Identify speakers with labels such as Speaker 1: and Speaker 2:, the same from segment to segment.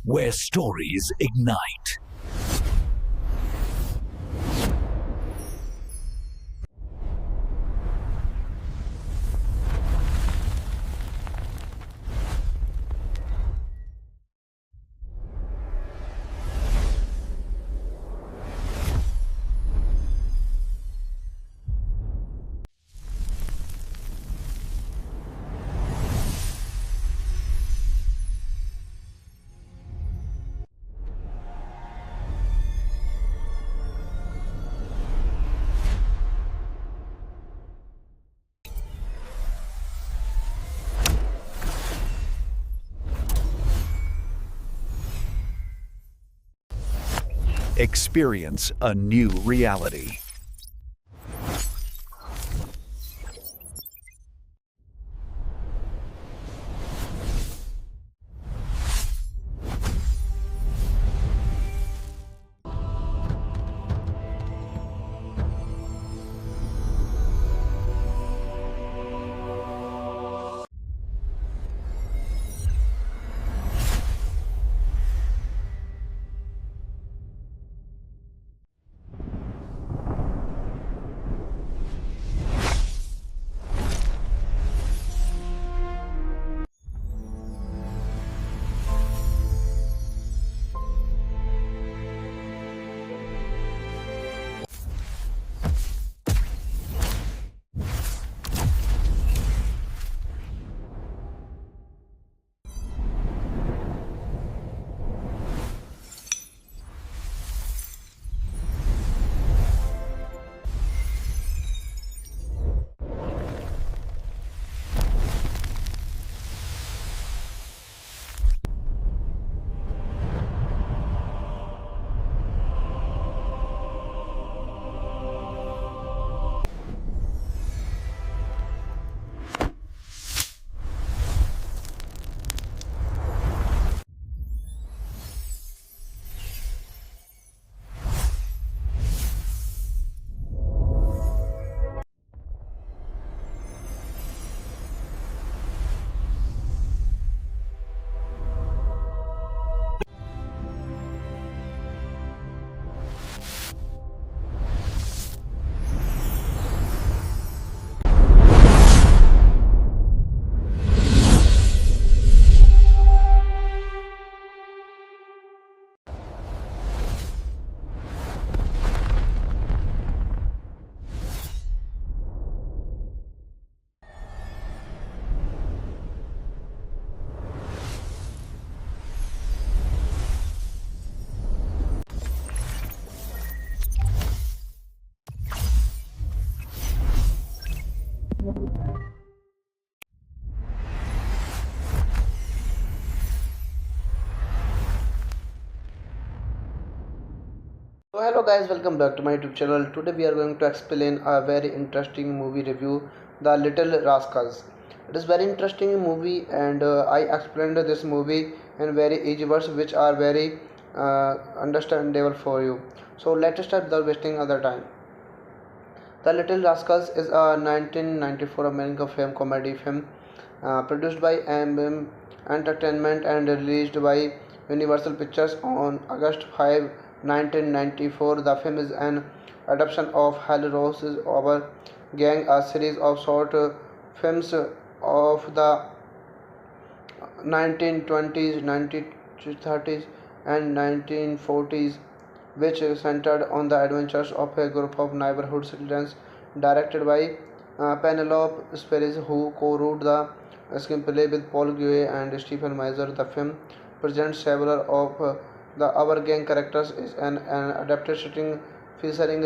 Speaker 1: where stories ignite. Experience a new reality.
Speaker 2: So hello guys, welcome back to my YouTube channel. Today we are going to explain a very interesting movie review, The Little Rascals. It is very interesting movie and I explained this movie in very easy words which are very understandable for you. So let's start without wasting other time. The Little Rascals is a 1994 American film comedy film produced by MM Entertainment and released by Universal Pictures on August 5, 1994. The film is an adaptation of Hal Rose's Our Gang, a series of short films of the 1920s, 1930s, and 1940s, which centered on the adventures of a group of neighborhood citizens. Directed by Penelope Spheris, who co-wrote the screenplay with Paul Guay and Stephen Meisner. The film presents several of the Our Gang characters is an adaptation featuring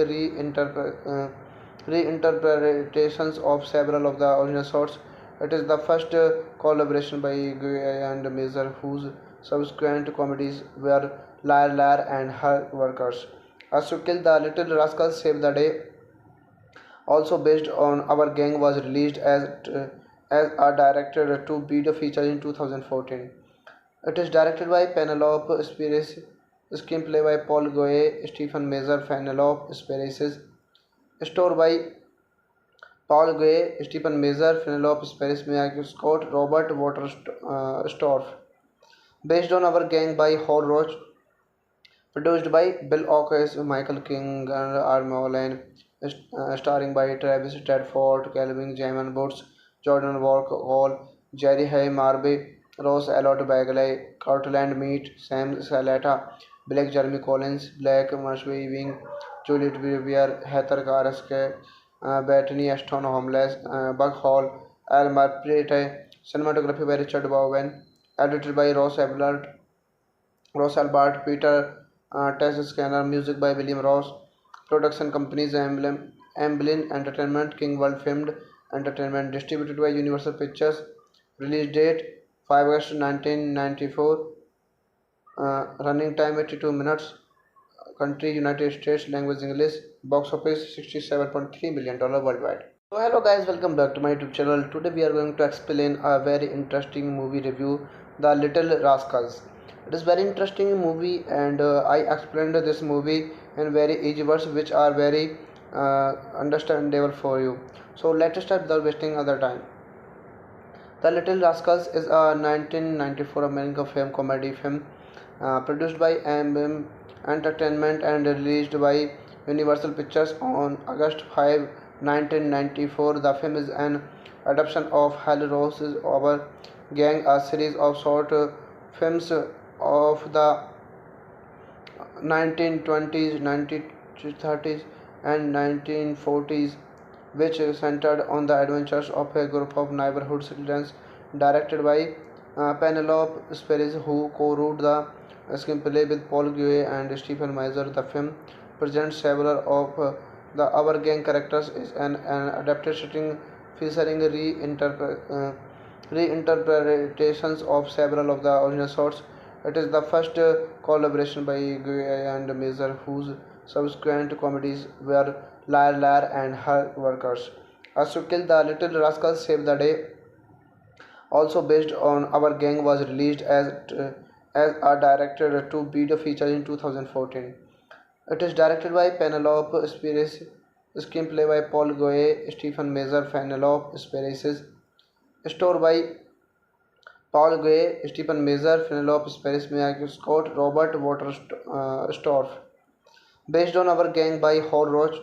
Speaker 2: reinterpretations of several of the original shorts. It is the first collaboration by Guy and Mazer, whose subsequent comedies were Liar Liar and Her Workers. As to Kill the Little Rascals Save the Day, also based on Our Gang, was released as a directed to video feature in 2014. It is directed by Penelope Spheris, screenplay by Paul Goye, Stephen Mazer, Penelope Spheris, story by Paul Gray, Stephen Measure, Penelope Spheris, Miyagi Scott, Robert Waterstorff. Based on Our Gang by Hal Roach, produced by Bill Oakes, Michael King, and Armel Lane, starring by Travis Tedford, Calvin Jamin Boots, Jordan Walk Hall, Jerry Hay Marby, Rose Elliott Bagley, Cortland Meat, Sam Salata, Blake Jeremy Collins, Blake Marshwing, Juliet Vivier, Heather Karaske, Bethany Ashton Homeless, Buck Hall, Al Marprete, cinematography by Richard Bowen, edited by Ross Albert, Peter Tess Scanner, music by William Ross, production companies Amblin Entertainment, King World Filmed Entertainment, distributed by Universal Pictures, release date 5 August 1994, running time 82 minutes, country United States, language English, box office $67.3 million worldwide. So hello guys, welcome back to my YouTube channel. Today we are going to explain a very interesting movie review, The Little Rascals. It is very interesting movie, and I explained this movie in very easy words which are very understandable for you. So let's start without wasting other time. The Little Rascals is a 1994 American film comedy film produced by AM Entertainment and released by Universal Pictures on August 5, 1994. The film is an adaptation of Hal Rose's Our Gang, a series of short films of the 1920s, 1930s, and 1940s, which centered on the adventures of a group of neighborhood citizens, directed by Penelope Spheris, who co-wrote the screenplay with Paul Guay and Stephen Meisner. The film presents several of the Our Gang characters is an adapted setting featuring reinterpretations of several of the original sorts. It is the first collaboration by Guy and Mazer, whose subsequent comedies were Liar Liar and Her Workers. As to Kill the Little Rascals Save the Day, also based on Our Gang, was released as a directed to video feature in 2014. It is directed by Penelope Spheris, screenplay by Paul Goye, Stephen Mazer, Penelope Spheris, story by Paul Gray, Stephen Measure, Penelope Spheris, Miyagi Scott, Robert Waterstorff. Based on Our Gang by Hal Roach,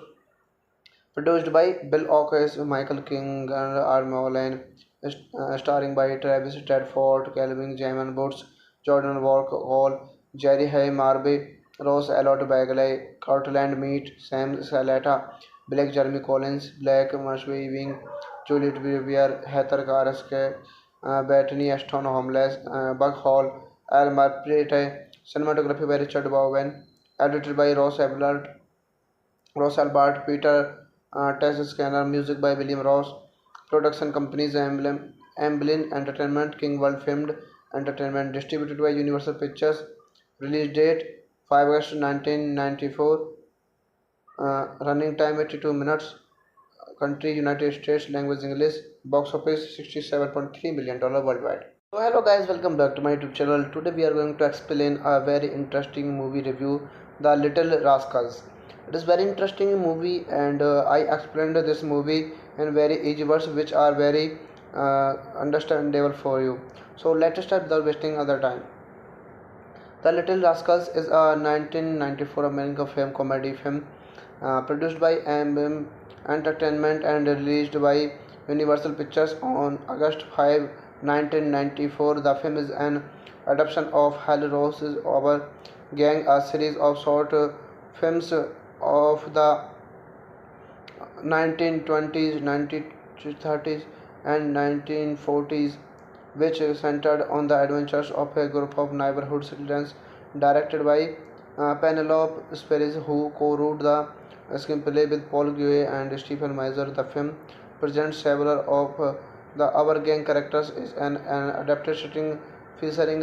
Speaker 2: produced by Bill Oakes, Michael King, and Armel Lane, starring by Travis Tedford, Calvin Jamin Boots, Jordan Walk Hall, Jerry Hay Marby, Rose Elliott Bagley, Cortland Meat, Sam Salata, Blake Jeremy Collins, Blake Marshwing, Juliet Vivier, Heather Karaske, Bethany Ashton Homeless, Buck Hall, Al Marprete, cinematography by Richard Bowen, edited by Ross Albert, Peter Tess Scanner, music by William Ross, production companies Amblin Entertainment, King World Filmed Entertainment, distributed by Universal Pictures, release date 5 August 1994, running time 82 minutes, country United States, language English, box office $67.3 million worldwide. So hello guys, welcome back to my YouTube channel. Today we are going to explain a very interesting movie review, The Little Rascals. It is very interesting movie, and I explained this movie in very easy words which are very understandable for you. So let's start without wasting other time. The Little Rascals is a 1994 American film comedy film produced by AM Entertainment and released by Universal Pictures on August 5, 1994. The film is an adaptation of Hal Rose's Our Gang, a series of short films of the 1920s, 1930s, and 1940s, which centered on the adventures of a group of neighborhood citizens, directed by Penelope Spheris, who co-wrote the screenplay with Paul Guay and Stephen Meisner. The film presents several of the Our Gang characters is an adapted setting featuring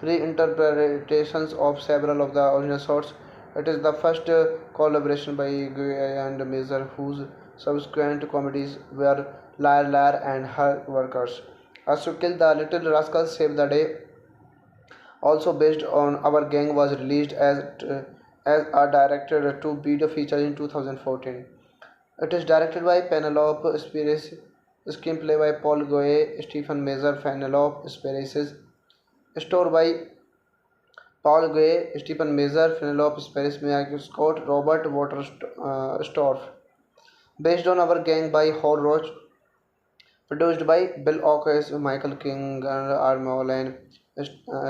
Speaker 2: reinterpretations of several of the original sorts. It is the first collaboration by Guy and Mazer, whose subsequent comedies were Liar Liar and Her Workers. As to Kill the Little Rascals Save the Day, also based on Our Gang, was released as a directed to video feature in 2014. It is directed by Penelope Spheris, screenplay by Paul Goye, Stephen Mazer, Penelope Spheris, Story by Paul Gray, Stephen Measure, Penelope Paris, Miyagi Scott, Robert Waterstorff. Based on Our Gang by Hal Roach. Produced by Bill Oakes, Michael King, and Armo Lane.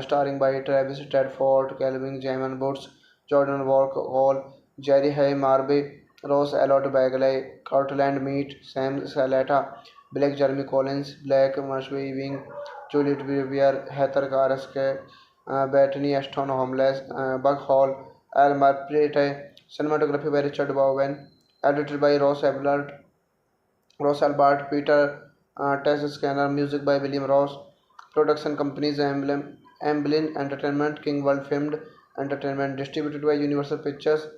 Speaker 2: Starring by Travis Tedford, Calvin Jamin Boots, Jordan Walk Hall, Jerry Hay Marby, Rose Elliott Bagley, Cortland Meat, Sam Salata, Blake Jeremy Collins, Blake Marshby Wing, Juliet Vivier, Heather Karaske, Bethany Ashton Homeless, Buck Hall, Al Marprete, cinematography by Richard Bowen, edited by Ross Albert, Peter Test Scanner, music by William Ross, production companies Amblin Entertainment, King World Filmed Entertainment, distributed by Universal Pictures,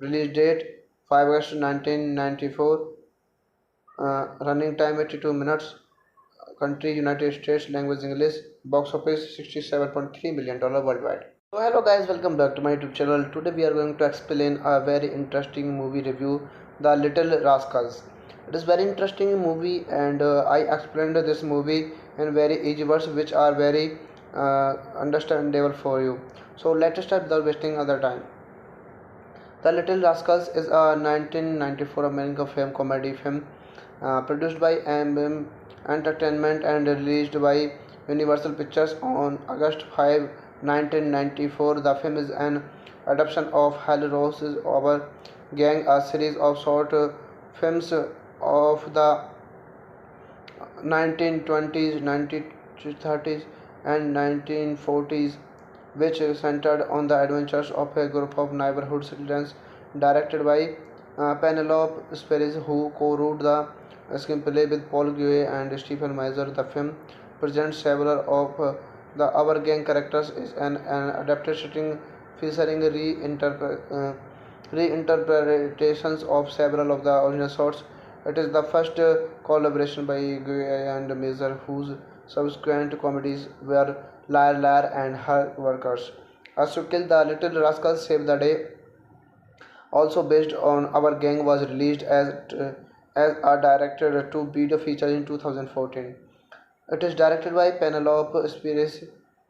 Speaker 2: release date 5 August 1994, running time 82 minutes, country United States, language English, box office $67.3 million worldwide. So hello guys, welcome back to my YouTube channel. Today we are going to explain a very interesting movie review, The Little Rascals. It is very interesting movie, and I explained this movie in very easy words which are very understandable for you. So let's start without wasting other time. The Little Rascals is a 1994 American film comedy film produced by AM Entertainment and released by Universal Pictures on August 5, 1994. The film is an adaptation of Hal Rose's Our Gang, a series of short films of the 1920s, 1930s, and 1940s, which centered on the adventures of a group of neighborhood citizens. Directed by Penelope Spheris, who co-wrote the screenplay with Paul Guay and Stephen Measure. The film presents several of the Our Gang characters is an adaptation featuring reinterpretations of several of the original shorts. It is the first collaboration by Guy and Mazer, whose subsequent comedies were Liar Liar and Her Workers. As to Kill the Little Rascals Save the Day, also based on Our Gang, was released as a directed-to-video feature in 2014. It is directed by Penelope Spheris,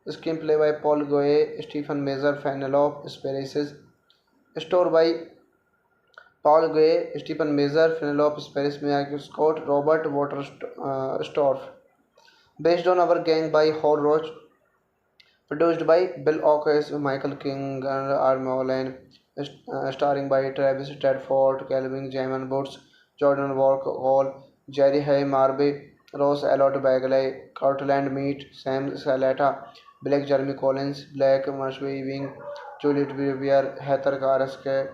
Speaker 2: screenplay by Paul Goye, Stephen Measure, Penelope Spheris, story by Paul Gray, Stephen Measure, Penelope Paris, Miyagi Scott, Robert Waterstorff. Based on Our Gang by Hal Roach. Produced by Bill Oakes, Michael King, and Armo Lane. Starring by Travis Tedford, Calvin Jamin Boots, Jordan Walk Hall, Jerry Hay Marby, Rose Elliott Bagley, Cortland Meat, Sam Salata, Blake Jeremy Collins, Blake Marshby Wing, Juliet Vivier, Heather Karaske,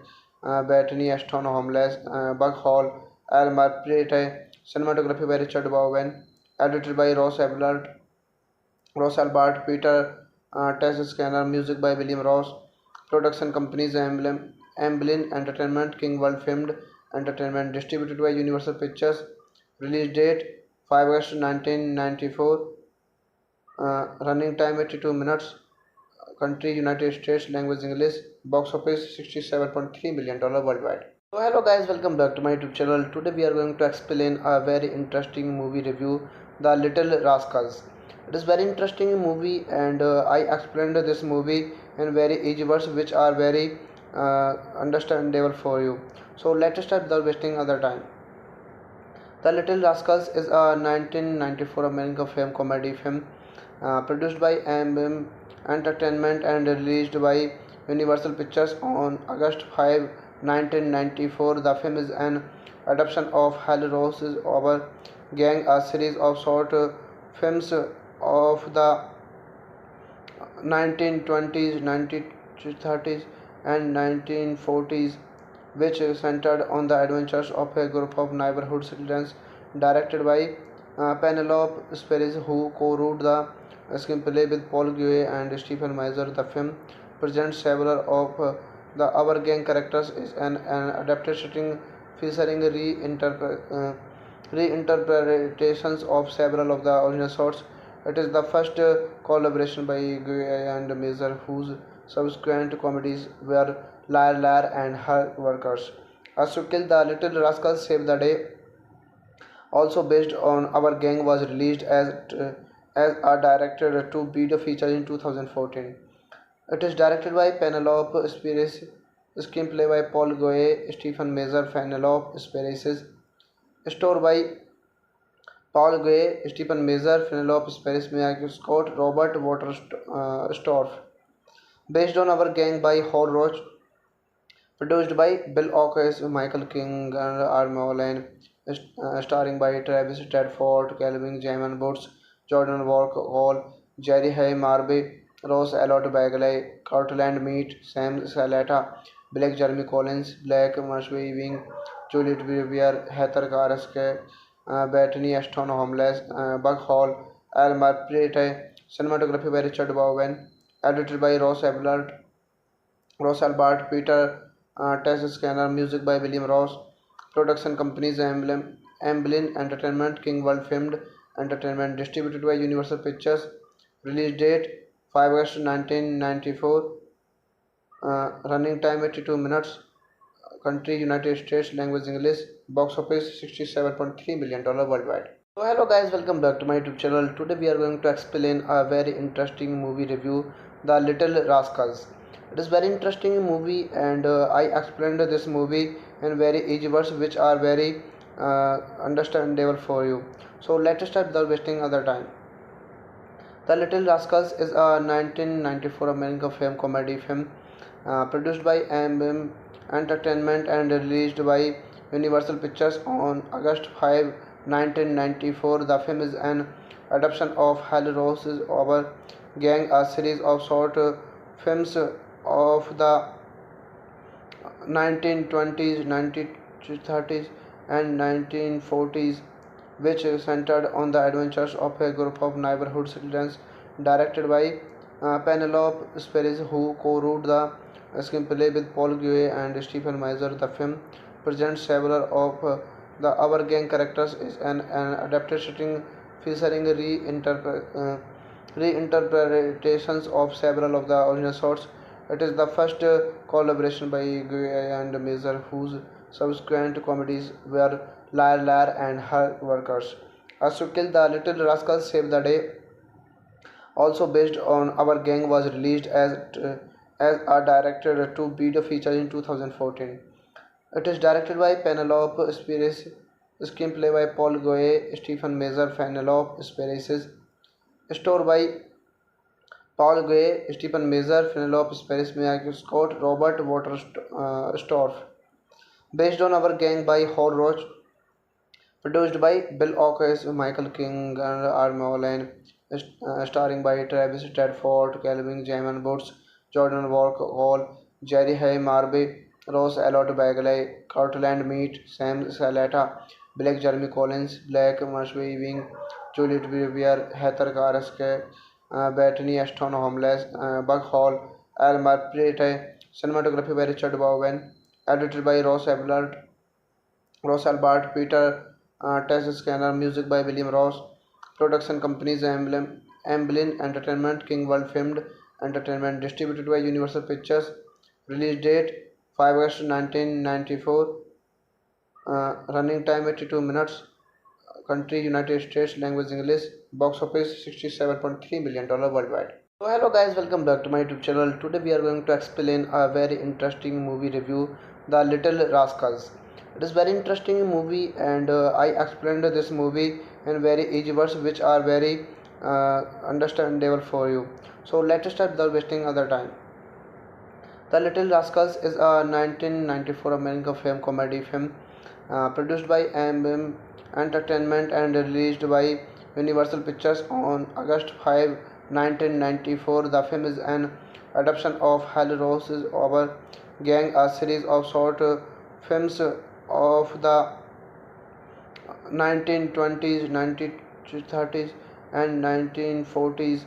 Speaker 2: Bethany Ashton Homeless, Buck Hall, Al Marprete, cinematography by Richard Bowen, edited by Ross Albert, Peter Test Scanner, music by William Ross, production companies Amblin Entertainment, King World Filmed Entertainment, distributed by Universal Pictures, release date 5 August 1994, running time 82 minutes, country United States, language English, box office $67.3 million worldwide. So hello guys, welcome back to my YouTube channel. Today we are going to explain a very interesting movie review, The Little Rascals. It is very interesting movie, and I explained this movie in very easy words which are very understandable for you. So let's start without wasting other time. The Little Rascals is a 1994 American film comedy film produced by AM Entertainment and released by Universal Pictures on August 5, 1994. The film is an adaptation of Hal Rose's Our Gang, a series of short films of the 1920s, 1930s, and 1940s, which centered on the adventures of a group of neighborhood citizens. Directed by Penelope Spheris, who co-wrote the screenplay with Paul Guay and Stephen Measure. The film presents several of the Our Gang characters is an adaptation featuring reinterpretations of several of the original shorts. It is the first collaboration by Guy and Mazer, whose subsequent comedies were Liar Liar and Her Workers. As to Kill the Little Rascals Save the Day, also based on Our Gang, was released as a director to be the feature in 2014. It is directed by Penelope Spheris, screenplay by Paul Goye, Stephen Mazur, Penelope Spheris, story by Paul Goye, Stephen Mazur, Penelope Spheris, Miyagi Scott, Robert Waterstorff. Based on Our Gang by Hal Roach, produced by Bill Oakes, Michael King, and Arma Lane, starring by Travis Tedford, Calvin Jamin Boots, Jordan Walk Hall, Jerry Hay Marby, Rose Elliott Bagley, Cortland Meat, Sam Salata, Blake Jeremy Collins, Black Marshby Wing, Juliet Brewer, Heather Karaske, Bethany Ashton Homeless, Buck Hall, Al Marprete, cinematography by Richard Bowen, edited by Ross Albert, Peter Test Scanner, music by William Ross, production companies Amblin Entertainment, King World Filmed Entertainment, distributed by Universal Pictures, release date 5 August 1994, running time 82 minutes, country United States, language English, box office $67.3 million worldwide. So hello guys, welcome back to my YouTube channel. Today we are going to explain a very interesting movie review, The Little Rascals. It is very interesting movie and I explained this movie in very easy words which are very understandable for you. So let's start without wasting other time. The Little Rascals is a 1994 American film comedy film produced by AMM Entertainment and released by Universal Pictures on August 5, 1994. The film is an adaptation of Hal Rose's Our Gang, a series of short films of the 1920s, 1930s, and 1940s, which centered on the adventures of a group of neighborhood citizens, directed by Penelope Spheris, who co-wrote the screenplay with Paul Guay and Stephen Mazur. The film presents several of the Our Gang characters is an adapted setting featuring reinterpretations of several of the original sorts. It is the first collaboration by Guy and Mazur, whose subsequent comedies were Liar Liar and Her Workers. As to Kill the Little Rascals Save the Day, also based on Our Gang, was released as a director to be the feature in 2014. It is directed by Penelope Spheris, screenplay by Paul Goye, Stephen Mazur, Penelope Spheris, story by Paul Gray, Stephen Mazur, Penelope Spheris, Miyagi Scott, Robert Waterstorff. Based on Our Gang by Hal Roach, produced by Bill Oakes, Michael King, and Arma Lane, starring by Travis Tedford, Calvin Jamin Boots, Jordan Walk Hall, Jerry Hay Marby, Rose Elliott Bagley, Cortland Meat, Sam Salata, Blake Jeremy Collins, Black Marshby Wing, Juliet Brewer, Heather Karaske, Bethany Ashton Homeless, Buck Hall, Al Marprete, cinematography by Richard Bowen, edited by Ross Albert, Peter Test Scanner, music by William Ross, production companies Amblin Entertainment, King World Filmed Entertainment, distributed by Universal Pictures, release date 5 August 1994, running time 82 minutes, country United States, language English, box office $67.3 million worldwide. So hello guys, welcome back to my YouTube channel. Today we are going to explain a very interesting movie review, The Little Rascals. It is very interesting movie and I explained this movie in very easy words which are very understandable for you. So let's start without wasting other time. The Little Rascals is a 1994 American film comedy film produced by AMM Entertainment and released by Universal Pictures on August 5, 1994. The film is an adaptation of Hal Rose's Our Gang, a series of short films of the 1920s, 1930s, and 1940s,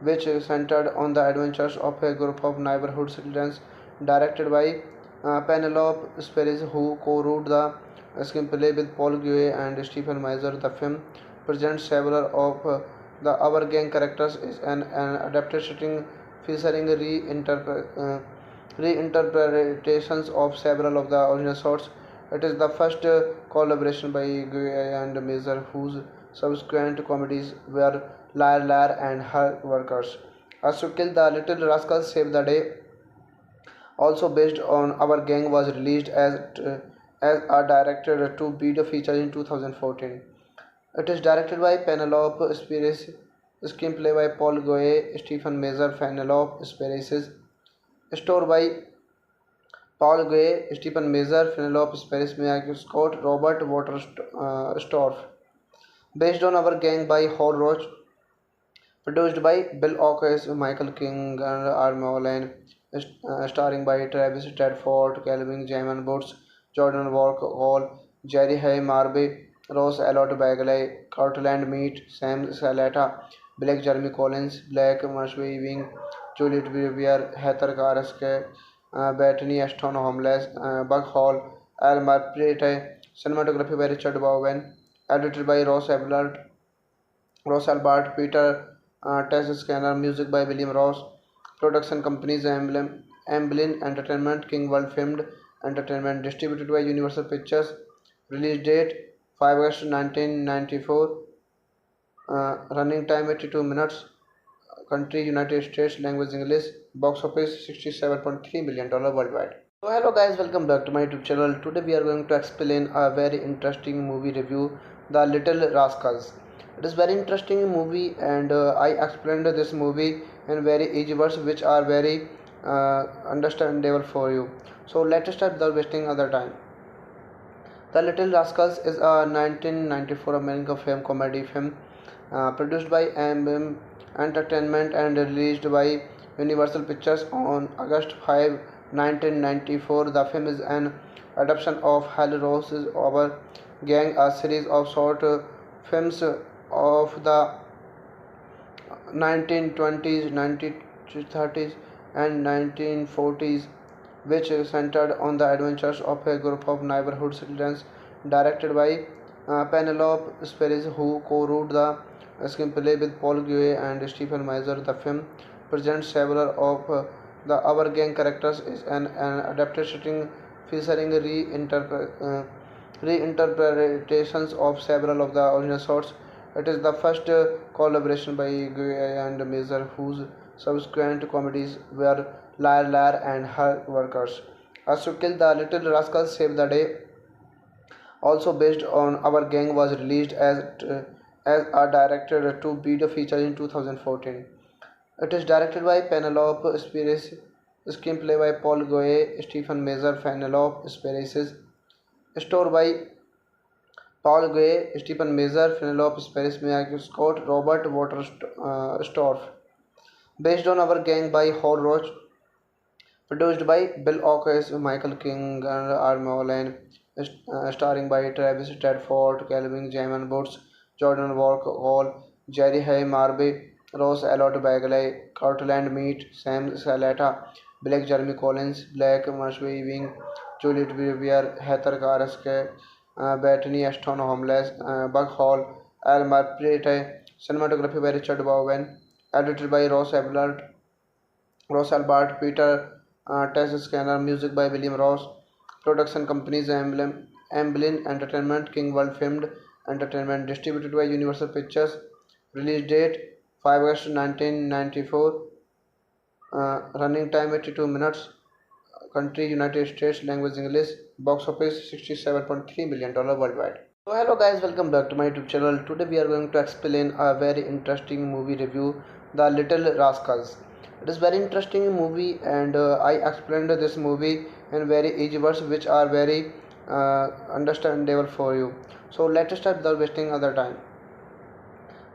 Speaker 2: which centered on the adventures of a group of neighborhood citizens, directed by Penelope Spheris, who co-wrote the screenplay with Paul Guay and Stephen Mazur. The film presents several of the Our Gang characters is an adapted setting featuring reinterpretations of several of the original sorts. It is the first collaboration by Guy and Mazur, whose subsequent comedies were Liar Liar and Her Workers. As to Kill the Little Rascals Save the Day, also based on Our Gang, was released as a directed to video feature in 2014. It is directed by Penelope Spheeris, screenplay by Paul Goye, Stephen Mazur, Penelope Spheeris, story by Paul Goye, Stephen Mazur, Penelope Spheeris, Mia Scott, Robert Waterstorff. Based on Our Gang by Hal Roach, produced by Bill Oakes, Michael King, and Arma Lane, starring by Travis Tedford, Calvin Jamin Boots, Jordan Walk Hall, Jerry Hay Marby, Rose Elliott Bagley, Cortland Meat, Sam Salata, Blake Jeremy Collins, Black Marshby Wing, Juliet Vivier, Heather Karaske, Bethany Ashton Homeless, Buck Hall, Al Marprete, cinematography by Richard Bowen, edited by Ross Albert, Peter Test Scanner, music by William Ross, production companies Amblin Entertainment, King World Filmed Entertainment, distributed by Universal Pictures, release date 5 August 1994, running time 82 minutes, country United States, language English, box office $67.3 million worldwide. So hello guys, welcome back to my YouTube channel. Today we are going to explain a very interesting movie review, The Little Rascals. It is very interesting movie, and I explained this movie in very easy words which are very understandable for you. So let's start without wasting other time. The Little Rascals is a 1994 American film comedy film produced by MM Entertainment and released by Universal Pictures on August 5, 1994. The film is an adaptation of Hal Rose's Our Gang, a series of short films of the 1920s, 1930s, and 1940s, which centered on the adventures of a group of neighborhood citizens, directed by Penelope Spheeris, who co-wrote the screenplay with Paul Guay and Stephen Mazur. The film presents several of the Our Gang characters is an adapted setting featuring reinterpretations of several of the original shorts. It is the first collaboration by Guay and Mazur, whose subsequent comedies were Liar Liar and Her Workers. As to Kill the Little Rascals Save the Day, also based on Our Gang, was released as a directed to video feature in 2014. It is directed by Penelope Spheeris, screenplay by Paul Goye, Stephen Mazur, Penelope Spheeris, story by Paul Goye, Stephen Mazur, Penelope Spheeris, Mia Scott, Robert Waterstorff. Based on Our Gang by Hal Roach, produced by Bill Oakes, Michael King, and Arma Lane, starring by Travis Tedford, Calvin Jamin Boots, Jordan Walk Hall, Jerry Hay Marby, Rose Elliott Bagley, Cortland Meat, Sam Salata, Blake Jeremy Collins, Black Marshby Wing, Juliet Vivier, Heather Karaske, Bethany Ashton Homeless, Buck Hall, Al Marprete, cinematography by Richard Bowen, edited by Ross Albert, Peter Test Scanner, music by William Ross, production companies Amblin Entertainment, King World Filmed Entertainment, distributed by Universal Pictures, release date 5 August 1994, running time 82 minutes, country United States, language English, box office $67.3 million worldwide. So hello guys, welcome back to my YouTube channel. Today we are going to explain a very interesting movie review, The Little Rascals. It is very interesting movie, and I explained this movie in very easy words which are very understandable for you. So let's start without wasting other time.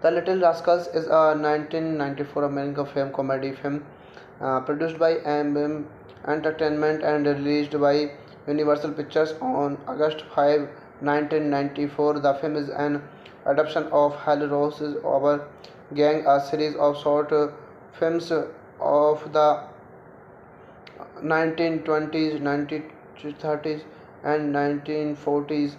Speaker 2: The Little Rascals is a 1994 American film comedy film produced by MM Entertainment and released by Universal Pictures on August 5, 1994. The film is an adaptation of Hal Rose's Our Gang, a series of short films of the 1920s, 1930s, and 1940s,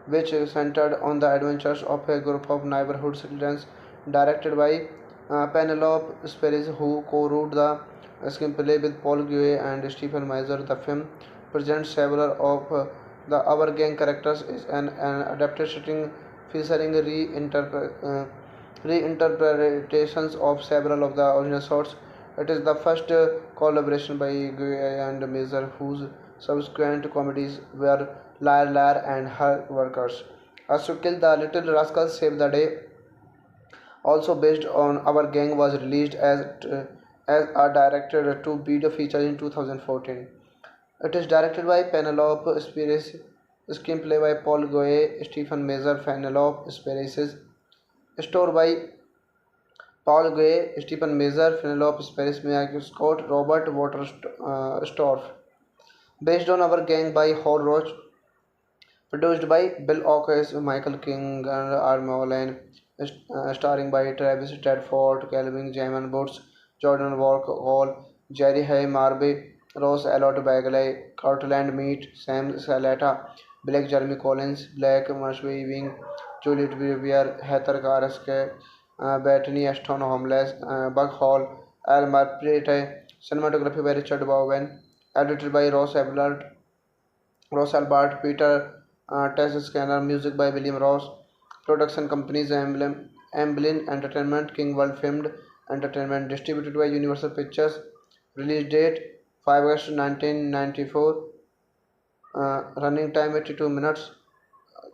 Speaker 2: which centered on the adventures of a group of neighborhood citizens, directed by Penelope Spheeris, who co-wrote the screenplay with Paul Guay and Stephen Mazur. The film presents several of the Our Gang characters is an adapted setting featuring reinterpretations of several of the original shots. It is the first collaboration by Guy and Mazer, whose subsequent comedies were Liar Liar and Her Workers. As to Kill the Little Rascals Save the Day, also based on Our Gang, was released as a directed to video feature in 2014. It is directed by Penelope Spheres, screenplay by Paul Goye, Stephen Mazer, Penelope Spheres, story by Paul Goye, Stephen Mazer, Penelope Spheres, Miyagi Scott, Robert Waterstorff. Based on Our Gang by Hal Roach, produced by Bill Oakes, Michael King, and Armo Lane, starring by Travis Tedford, Calvin Jamin Boots, Jordan Walk Hall, Jerry Hay Marby, Rose Elliott Bagley, Cortland Meat, Sam Salata, Blake Jeremy Collins, Blake Marshby Wing, Juliet Vivier, Heather Karaske, Bethany Ashton Homeless, Buck Hall, Al Marprete, cinematography by Richard Bowen, edited by Ross Albert, Peter Tess Scanner, music by William Ross, production companies Amblin Entertainment, King World Filmed Entertainment, distributed by Universal Pictures, release date 5 August 1994, running time 82 minutes,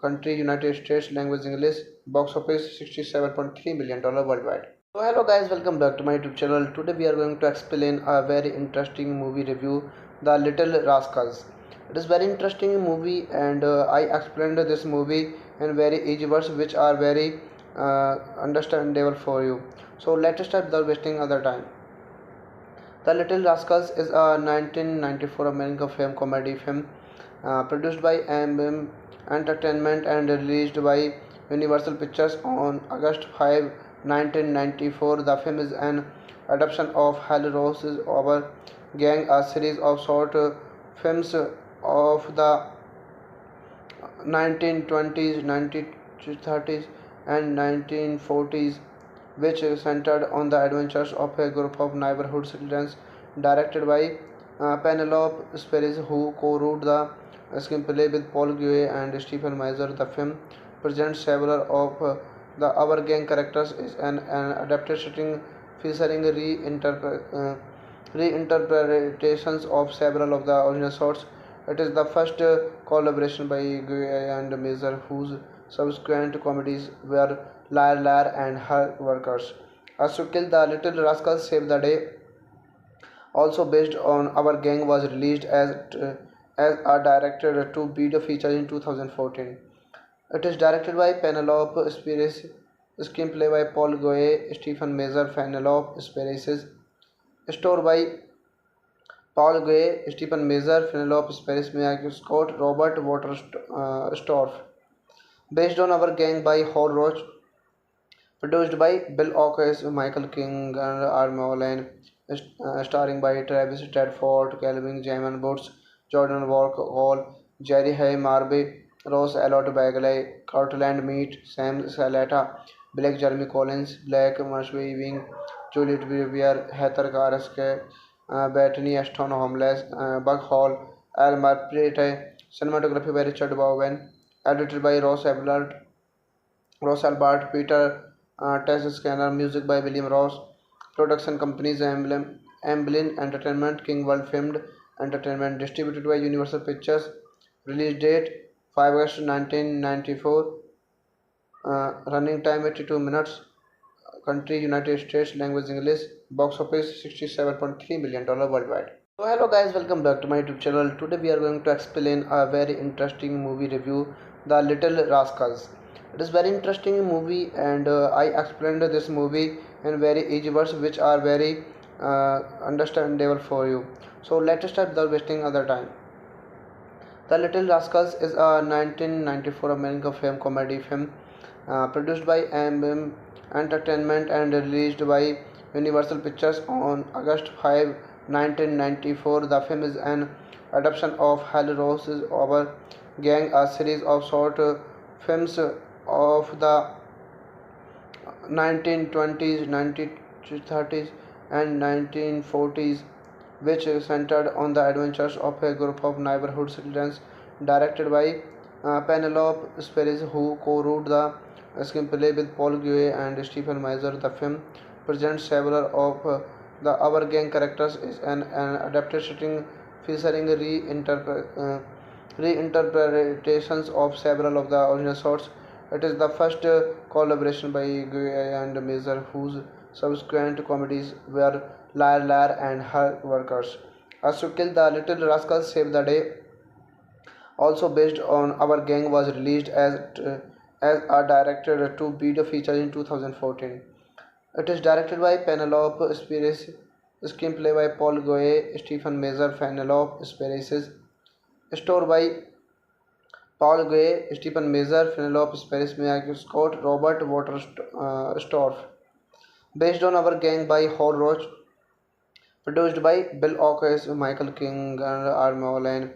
Speaker 2: country United States, language English, box office $67.3 million worldwide. So hello guys, welcome back to my YouTube channel. Today we are going to explain a very interesting movie review, The Little Rascals. It is very interesting movie, and I explained this movie in very easy words which are very understandable for you. So let's start without wasting other time. The Little Rascals is a 1994 American film comedy film produced by Amblin Entertainment and released by Universal Pictures on August 5, 1994. The film is an adaptation of Hal Rose's Our Gang, a series of short films of the 1920s, 1930s, and 1940s, which centered on the adventures of a group of neighborhood citizens, directed by Penelope Spheres, who co-wrote the screenplay with Paul Guay and Stephen Mazer. The film presents several of the Our Gang characters is an adapted setting featuring reinterpretations of several of the original shots. It is the first collaboration by Guy and Mazer, whose subsequent comedies were Liar Liar and Her Workers. As to Kill the Little Rascals Save the Day, also based on Our Gang, was released as a directed to video feature in 2014. It is directed by Penelope Spheres, screenplay by Paul Goye, Stephen Mazer, Penelope Spheres, story by Paul Gray, Stephen Mazer, Penelope Spheres, Miyagi Scott, Robert Waterstorff. Based on Our Gang by Hal Roach, produced by Bill Oakes, Michael King, and Armo Lane, starring by Travis Tedford, Calvin Jamin Boots, Jordan Walk Hall, Jerry Hay Marby, Rose Elliott Bagley, Cortland Meat, Sam Salata, Blake Jeremy Collins, Blake Marshby Wing, Juliet Vivier, Heather Karaske, Bethany Ashton Homeless, Buck Hall, Al Marprete, cinematography by Richard Bowen, edited by Ross Albert, Peter Tess Scanner, music by William Ross, production companies Amblin Entertainment, King World Filmed Entertainment, distributed by Universal Pictures, release date 5 August 1994, running time 82 minutes, country United States, language English, box office $67.3 million worldwide. So hello guys, welcome back to my YouTube channel. Today we are going to explain a very interesting movie review, The Little Rascals. It is very interesting movie, and I explained this movie in very easy words which are very understandable for you. So let's start without wasting other time. The Little Rascals is a 1994 American film comedy film produced by Amblin Entertainment and released by Universal Pictures on August 5, 1994. The film is an adaptation of Hal Rose's Our Gang, a series of short films of the 1920s, 1930s, and 1940s, which centered on the adventures of a group of neighborhood citizens, directed by Penelope Spheris, who co-wrote the screenplay with Paul Guay and Stephen Meyer. The film presents several of the Our Gang characters is an adapted setting featuring reinterpretations of several of the original sorts. It is the first collaboration by Guay and Meyer, whose subsequent comedies were Liar Liar and Her Workers. As to Kill the Little Rascals Save the Day, also based on Our Gang, was released as a directed to video feature in 2014. It is directed by Penelope Spheris, screenplay by Paul Goye, Stephen Meyer, Penelope Spheris, story by Paul Goye, Stephen Meyer, Penelope Spheris, Miyagi Scott, Robert Waterstorff. Based on Our Gang by Hal Roach, produced by Bill Oakes, Michael King, and R. Lane,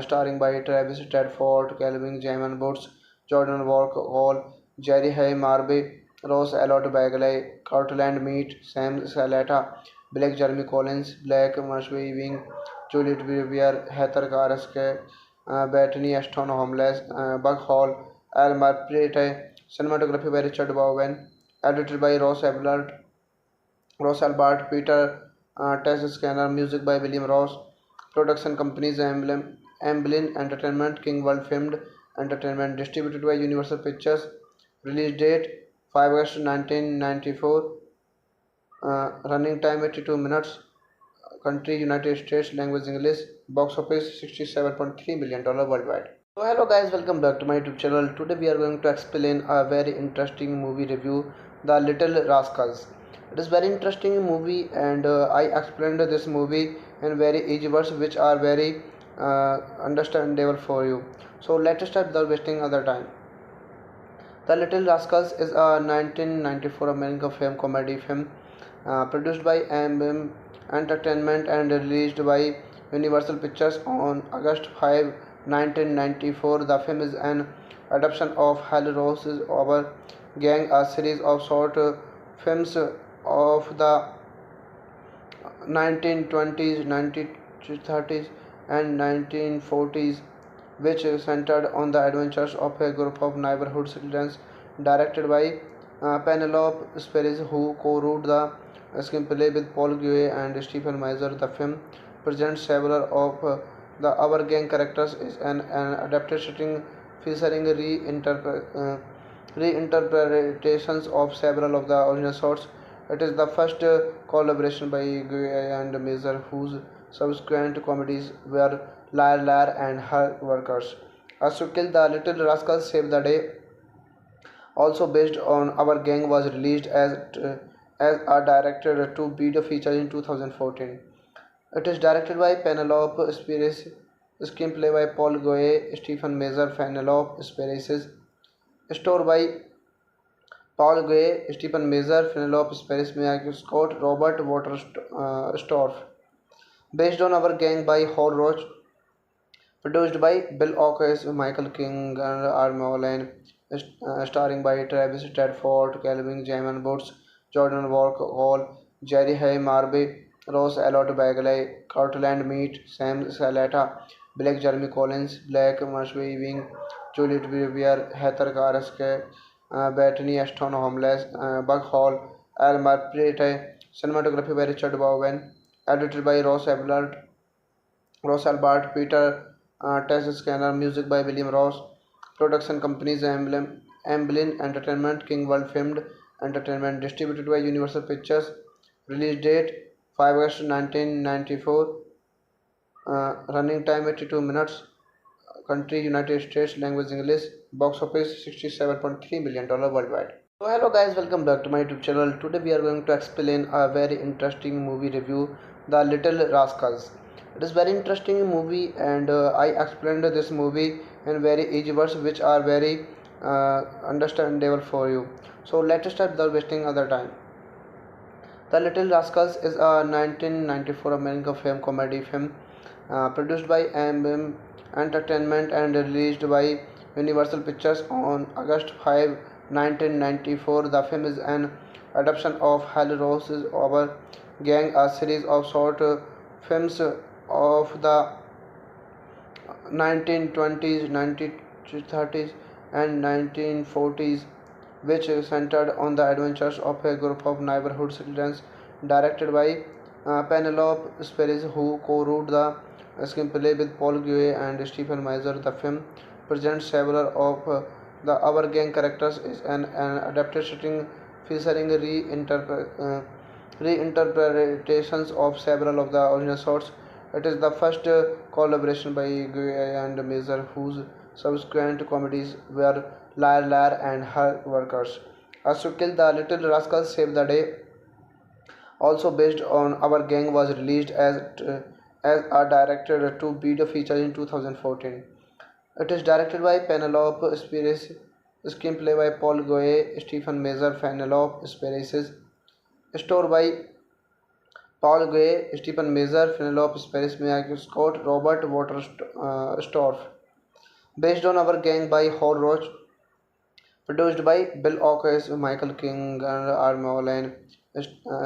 Speaker 2: starring by Travis Tedford, Calvin Jamin Boots, Jordan Walk Hall, Jerry Hay Marby, Ross Elliot Bagley, Cortland Meat, Sam Salata, Blake Jeremy Collins, Blake Marshby Wing, Juliet Vivier, Heather Karaske, Bethany Ashton Homeless, Buck Hall, Al Marprete, cinematography by Richard Bowen, edited by Ross Albert, Peter Tess Scanner, music by William Ross, production companies Amblin Entertainment, King World Filmed Entertainment, distributed by Universal Pictures, release date 5 August 1994, running time 82 minutes, country United States, language English, box office $67.3 million worldwide. So hello guys, welcome back to my YouTube channel. Today we are going to explain a very interesting movie review, The Little Rascals. It is very interesting movie, and I explained this movie in very easy words which are very understandable for you. So let's start without wasting other time. The Little Rascals is a 1994 American film comedy film produced by AMM Entertainment and released by Universal Pictures on August 5, 1994. The film is an adaptation of Hal Rose's Our Gang, a series of short films of the 1920s, 1930s, and 1940s, which centered on the adventures of a group of neighborhood citizens. Directed by Penelope Spheris, who co-wrote the screenplay with Paul Guay and Stephen Meyer. The film presents several of the Our Gang characters is an adapted setting featuring reinterpretations of several of the original sorts. It is the first collaboration by Guy and Meyer, whose subsequent comedies were Liar Liar and Her Workers. As to Kill the Little Rascals Save the Day, also based on Our Gang, was released as a directed to video feature in 2014. It is directed by Penelope Spheris, screenplay by Paul Goye, Stephen Meyer, Penelope Spheris, story by Paul Gray, Stephen Meyer, Penelope Spheris, Miyagi Scott, Robert Waterstorff. Based on Our Gang by Hal Roach, produced by Bill Oakes, Michael King, and R. Lane, starring by Travis Tedford, Calvin Jamin Boots, Jordan Walk Hall, Jerry Hay Marby, Ross Elliot Bagley, Cortland Meat, Sam Salata, Blake Jeremy Collins, Blake Marshby Wing, Juliet Vivier, Heather Karaske, Bethany Ashton Homeless, Buck Hall, Al Marprete, cinematography by Richard Bowen, edited by Ross Albert, Peter Tess Scanner, music by William Ross, production companies Amblin Entertainment, King World Filmed Entertainment, distributed by Universal Pictures, release date 5 August 1994, running time 82 minutes, country United States, language English, box office $67.3 million worldwide. So hello guys, welcome back to my YouTube channel. Today we are going to explain a very interesting movie review, The Little Rascals. It is very interesting movie, and I explained this movie in very easy words which are very understandable for you. So let's start without wasting other time. The Little Rascals is a 1994 American film comedy film produced by AMM Entertainment and released by Universal Pictures on August 5, 1994. The film is an adaptation of Hal Rose's Our Gang, a series of short films of the 1920s, 1930s and 1940s, which centered on the adventures of a group of neighborhood citizens. Directed by Penelope Spheris, who co-wrote the screenplay with Paul Guay and Stephen Meisner. The film presents several of the Our Gang characters is an adapted setting featuring reinterpretations of several of the original shots. It is the first collaboration by Guy and Mazer, whose subsequent comedies were Liar Liar and Her Workers. As to Kill the Little Rascals Save the Day, also based on Our Gang, was released as a directed to video feature in 2014. It is directed by Penelope Spheris, screenplay by Paul Goye, Stephen Measure, Penelope Spheris, story by Paul Gray, Stephen Measure, Penelope Spheris, Miyagi Scott, Robert Waterstorff. Based on Our Gang by Hal Roach, produced by Bill Oakes, Michael King, and R. Lane,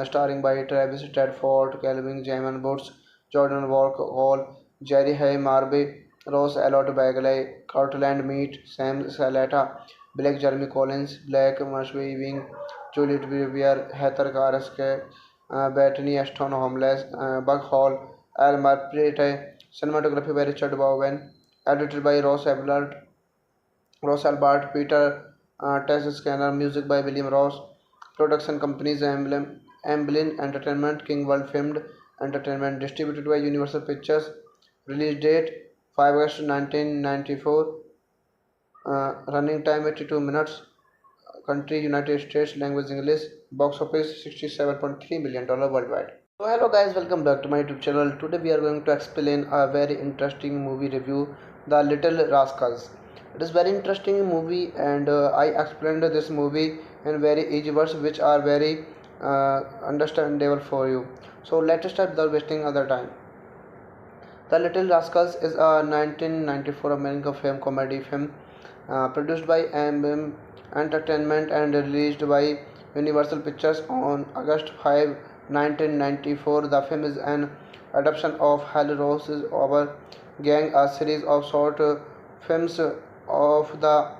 Speaker 2: starring by Travis Tedford, Calvin Jamin Boots, Jordan Walk Hall, Jerry Hay Marby, Rose Elliott Bagley, Cortland Meat, Sam Salata, Blake Jeremy Collins, Blake Marshby Wing, Juliet Vivier, Heather Karaske, Bethany Ashton Homeless, Buck Hall, Al Marprete, cinematography by Richard Bowen, edited by Ross Albert, Peter Tess Scanner, music by William Ross, production companies Amblin Entertainment, King World Filmed Entertainment, distributed by Universal Pictures, release date 5 August 1994, running time 82 minutes, country United States, language English, box office $67.3 million worldwide. So hello guys, welcome back to my YouTube channel. Today we are going to explain a very interesting movie review, The Little Rascals. It is very interesting movie, and I explained this movie in very easy words which are very understandable for you. So let's start without wasting other time. The Little Rascals is a 1994 American film comedy film produced by M Entertainment and released by Universal Pictures on August 5, 1994. The film is an adaptation of Hal Rose's Our Gang, a series of short films of the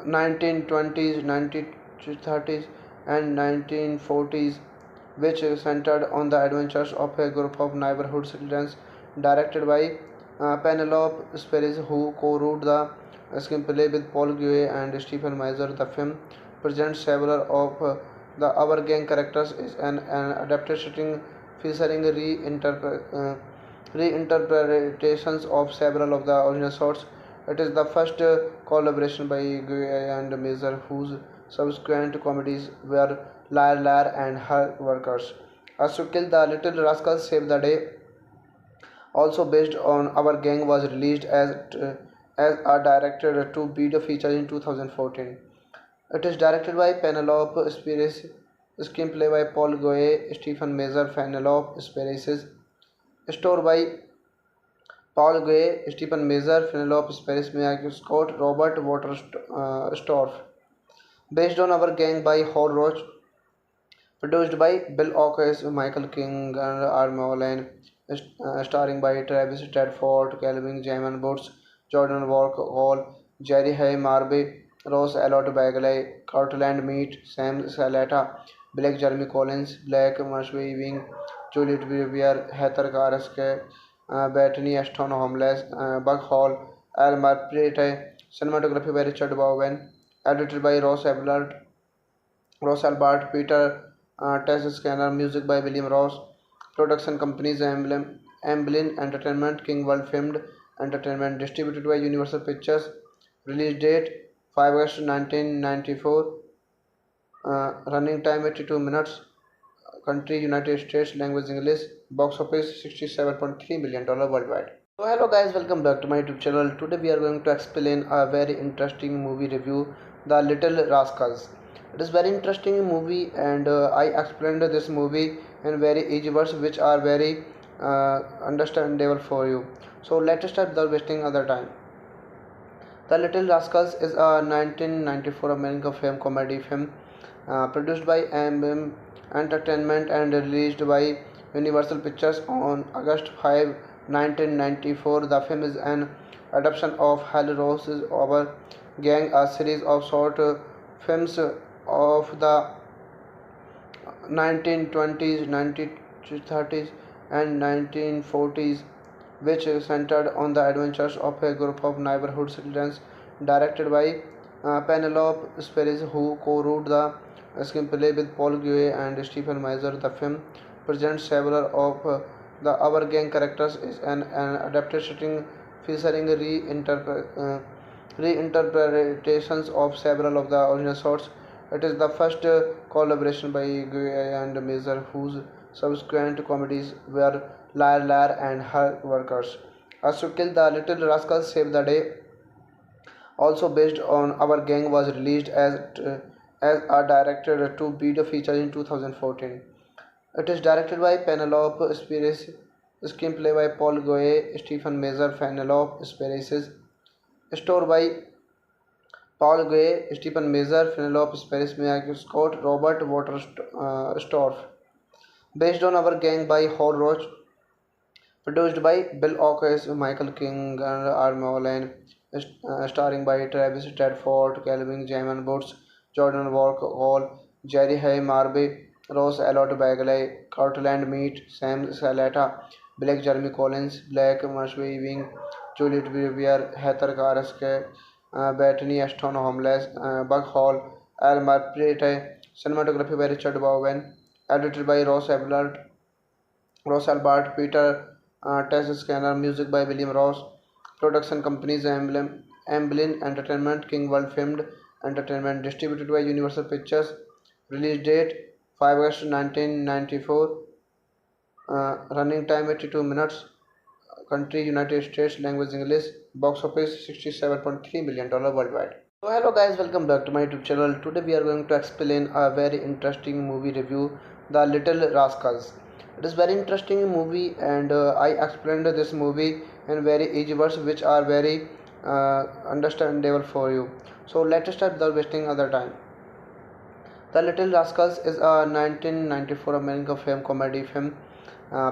Speaker 2: 1920s, 1930s, and 1940s, which centered on the adventures of a group of neighborhood citizens. Directed by Penelope Spheris, who co-wrote the screenplay with Paul Guay and Stephen Meisner. The film presents several of the Our Gang characters is an adapted setting featuring reinterpretations of several of the original shots. It is the first collaboration by Guy and Mazer, whose subsequent comedies were Liar Liar and Her Workers. As to Kill the Little Rascals Save the Day, also based on Our Gang, was released as a directed to video feature in 2014. It is directed by Penelope Spheris, screenplay by Paul Goye, Stephen Measure, Penelope Spheris, story by Paul Gray, Stephen Measure, Penelope Spheris, Miyagi Scott, Robert Waterstorff. Based on Our Gang by Hal Roach, produced by Bill Oakes, Michael King, and R. Lane, starring by Travis Tedford, Calvin Jamin Boots, Jordan Walk Hall, Jerry Hay Marby, Rose Elliott Bagley, Cortland Meat, Sam Salata, Blake Jeremy Collins, Blake Marshby Wing, Juliet Vivier, Heather Karaske, Bethany Ashton Homeless, Buck Hall, Al Marprete, cinematography by Richard Bowen, edited by Ross Albert, Peter Tess Scanner, music by William Ross, production companies Amblin Entertainment, King World Filmed Entertainment, distributed by Universal Pictures, release date 5 August 1994, running time 82 minutes, country United States, language English, box office $67.3 million worldwide. So hello guys, welcome back to my YouTube channel. Today we are going to explain a very interesting movie review, The Little Rascals. It is very interesting movie, and I explained this movie in very easy words which are very understandable for you. So let's start without wasting other time. The Little Rascals is a 1994 American film comedy film produced by M Entertainment and released by Universal Pictures on August 5, 1994. The film is an adaptation of Hal Rose's Our Gang, a series of short films of the 1920s, 1930s, and 1940s, which centered on the adventures of a group of neighborhood citizens, directed by Penelope Spheris, who co-wrote the screenplay with Paul Guay and Stephen Meisner. The film presents several of the Our Gang characters is an adapted setting featuring reinterpretations of several of the original sorts. It is the first collaboration by Guy and Mazer, whose subsequent comedies were Liar Liar and Her Workers. As to Kill the Little Rascals Save the Day, also based on Our Gang, was released as a directed to video feature in 2014. It is directed by Penelope Spheris, screenplay by Paul Goye, Stephen Measure, Penelope Spheris, story by Paul Gray, Stephen Measure, Penelope Spheris, Miyagi Scott, Robert Waterstorff. Based on Our Gang by Howard Roach, produced by Bill Oakes, Michael King, and Arma Lane, starring by Travis Tedford, Calvin Jamin Boots, Jordan Walk Hall, Jerry Hay Marby, Rose Elliott Bagley, Cortland Meat, Sam Salata, Blake Jeremy Collins, Blake Marshby Wing, Juliet Brewer, Heather Karaske, Bethany Ashton Homeless, Buck Hall, Al Marprete, cinematography by Richard Bowen, edited by Ross Albert, Peter Tess Scanner, music by William Ross, production companies Amblin Entertainment, King World Filmed Entertainment, distributed by Universal Pictures, release date 5 August 1994, running time 82 minutes, country United States, language English, box office $67.3 million worldwide. So hello guys, welcome back to my YouTube channel. Today we are going to explain a very interesting movie review, The Little Rascals. It is very interesting movie, and I explained this movie in very easy words which are very understandable for you. So let's start without wasting other time. The Little Rascals is a 1994 American film comedy film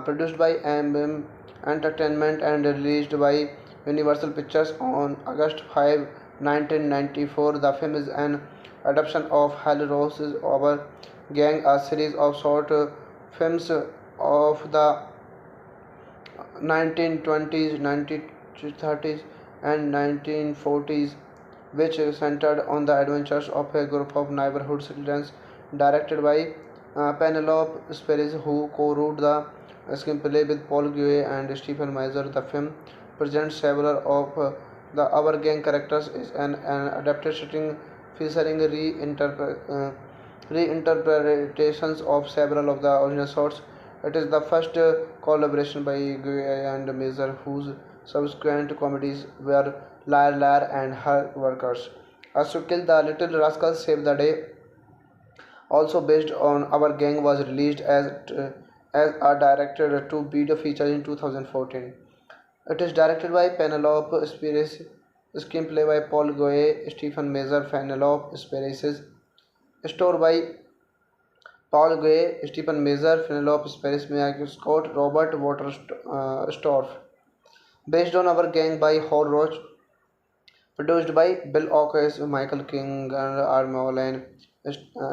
Speaker 2: produced by MM Entertainment and released by Universal Pictures on August 5, 1994. The film is an adaptation of Hal Rose's Our Gang, a series of short films of the 1920s, 1930s, and 1940s, which centered on the adventures of a group of neighborhood citizens, directed by Penelope Spheris, who co-wrote the screenplay with Paul Guay and Stephen Meisner. The film presents several of the Our Gang characters is an adapted setting featuring reinterpretations of several of the original sorts. It is the first collaboration by Guy and Mazer, whose subsequent comedies were Liar Liar and Her Workers. As to Kill the Little Rascals Save the Day, also based on Our Gang, was released as a directed to video feature in 2014. It is directed by Penelope Spheris, screenplay by Paul Goye, Stephen Measure, Penelope Spheris, story by Paul Gray, Stephen Measure, Penelope Spheris, Miyagi Scott, Robert Waterstorff. Based on Our Gang by Howard Roach, produced by Bill Oakes, Michael King, and Arma Lane,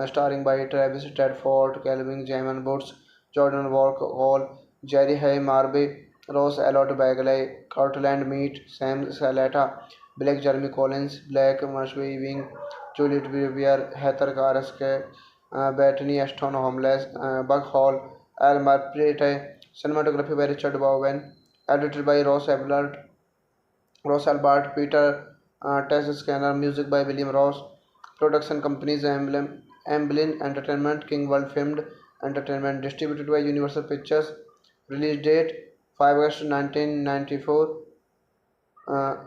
Speaker 2: starring by Travis Tedford, Calvin Jamin Boots, Jordan Walk Hall, Jerry Hay Marby, Rose Elliott Bagley, Cortland Meat, Sam Salata, Blake Jeremy Collins, Blake Marshby Wing, Juliet Brewer, Heather Karaske, Bethany Ashton Homeless, Buck Hall, Al Marprete, cinematography by Richard Bowen, edited by Ross Albert, Peter Tess Scanner, music by William Ross, production companies Amblin Entertainment, King World Filmed Entertainment, distributed by Universal Pictures, release date 5 August 1994,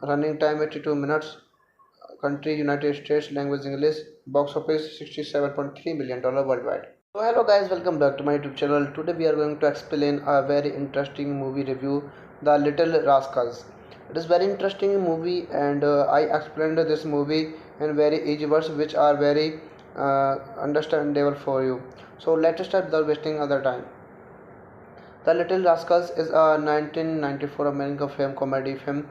Speaker 2: running time 82 minutes, country United States, language English, box office $67.3 million worldwide. So hello guys, welcome back to my YouTube channel. Today we are going to explain a very interesting movie review, The Little Rascals. It is very interesting movie, and I explained this movie in very easy words which are very understandable for you. So let's start without wasting other time. The Little Rascals is a 1994 American film comedy film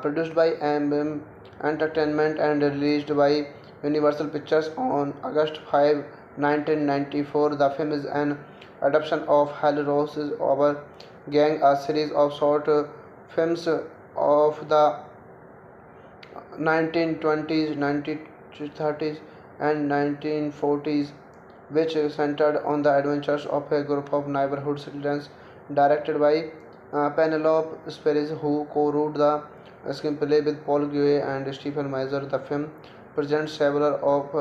Speaker 2: produced by MM Entertainment and released by Universal Pictures on August 5, 1994. The film is an adaptation of Hal Rose's Our Gang, a series of short films of the 1920s, 1930s, and 1940s, which centered on the adventures of a group of neighborhood citizens, directed by Penelope Spheris, who co-wrote the screenplay with Paul Guay and Stephen Meisner. The film presents several of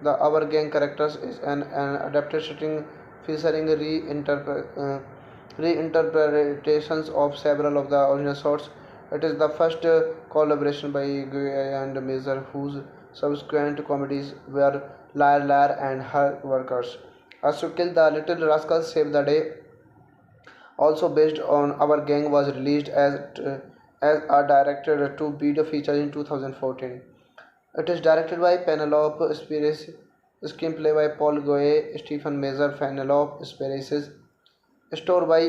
Speaker 2: the Our Gang characters is an adapted setting featuring reinterpretations of several of the original sorts. It is the first collaboration by Guy and Mazer, whose subsequent comedies were Liar Liar and Her Workers. As to Kill the Little Rascals Save the Day, also based on Our Gang, was released as a directed to video feature in 2014. It is directed by Penelope Spheris, screenplay by Paul Goye, Stephen Measure, Penelope Spheris, story by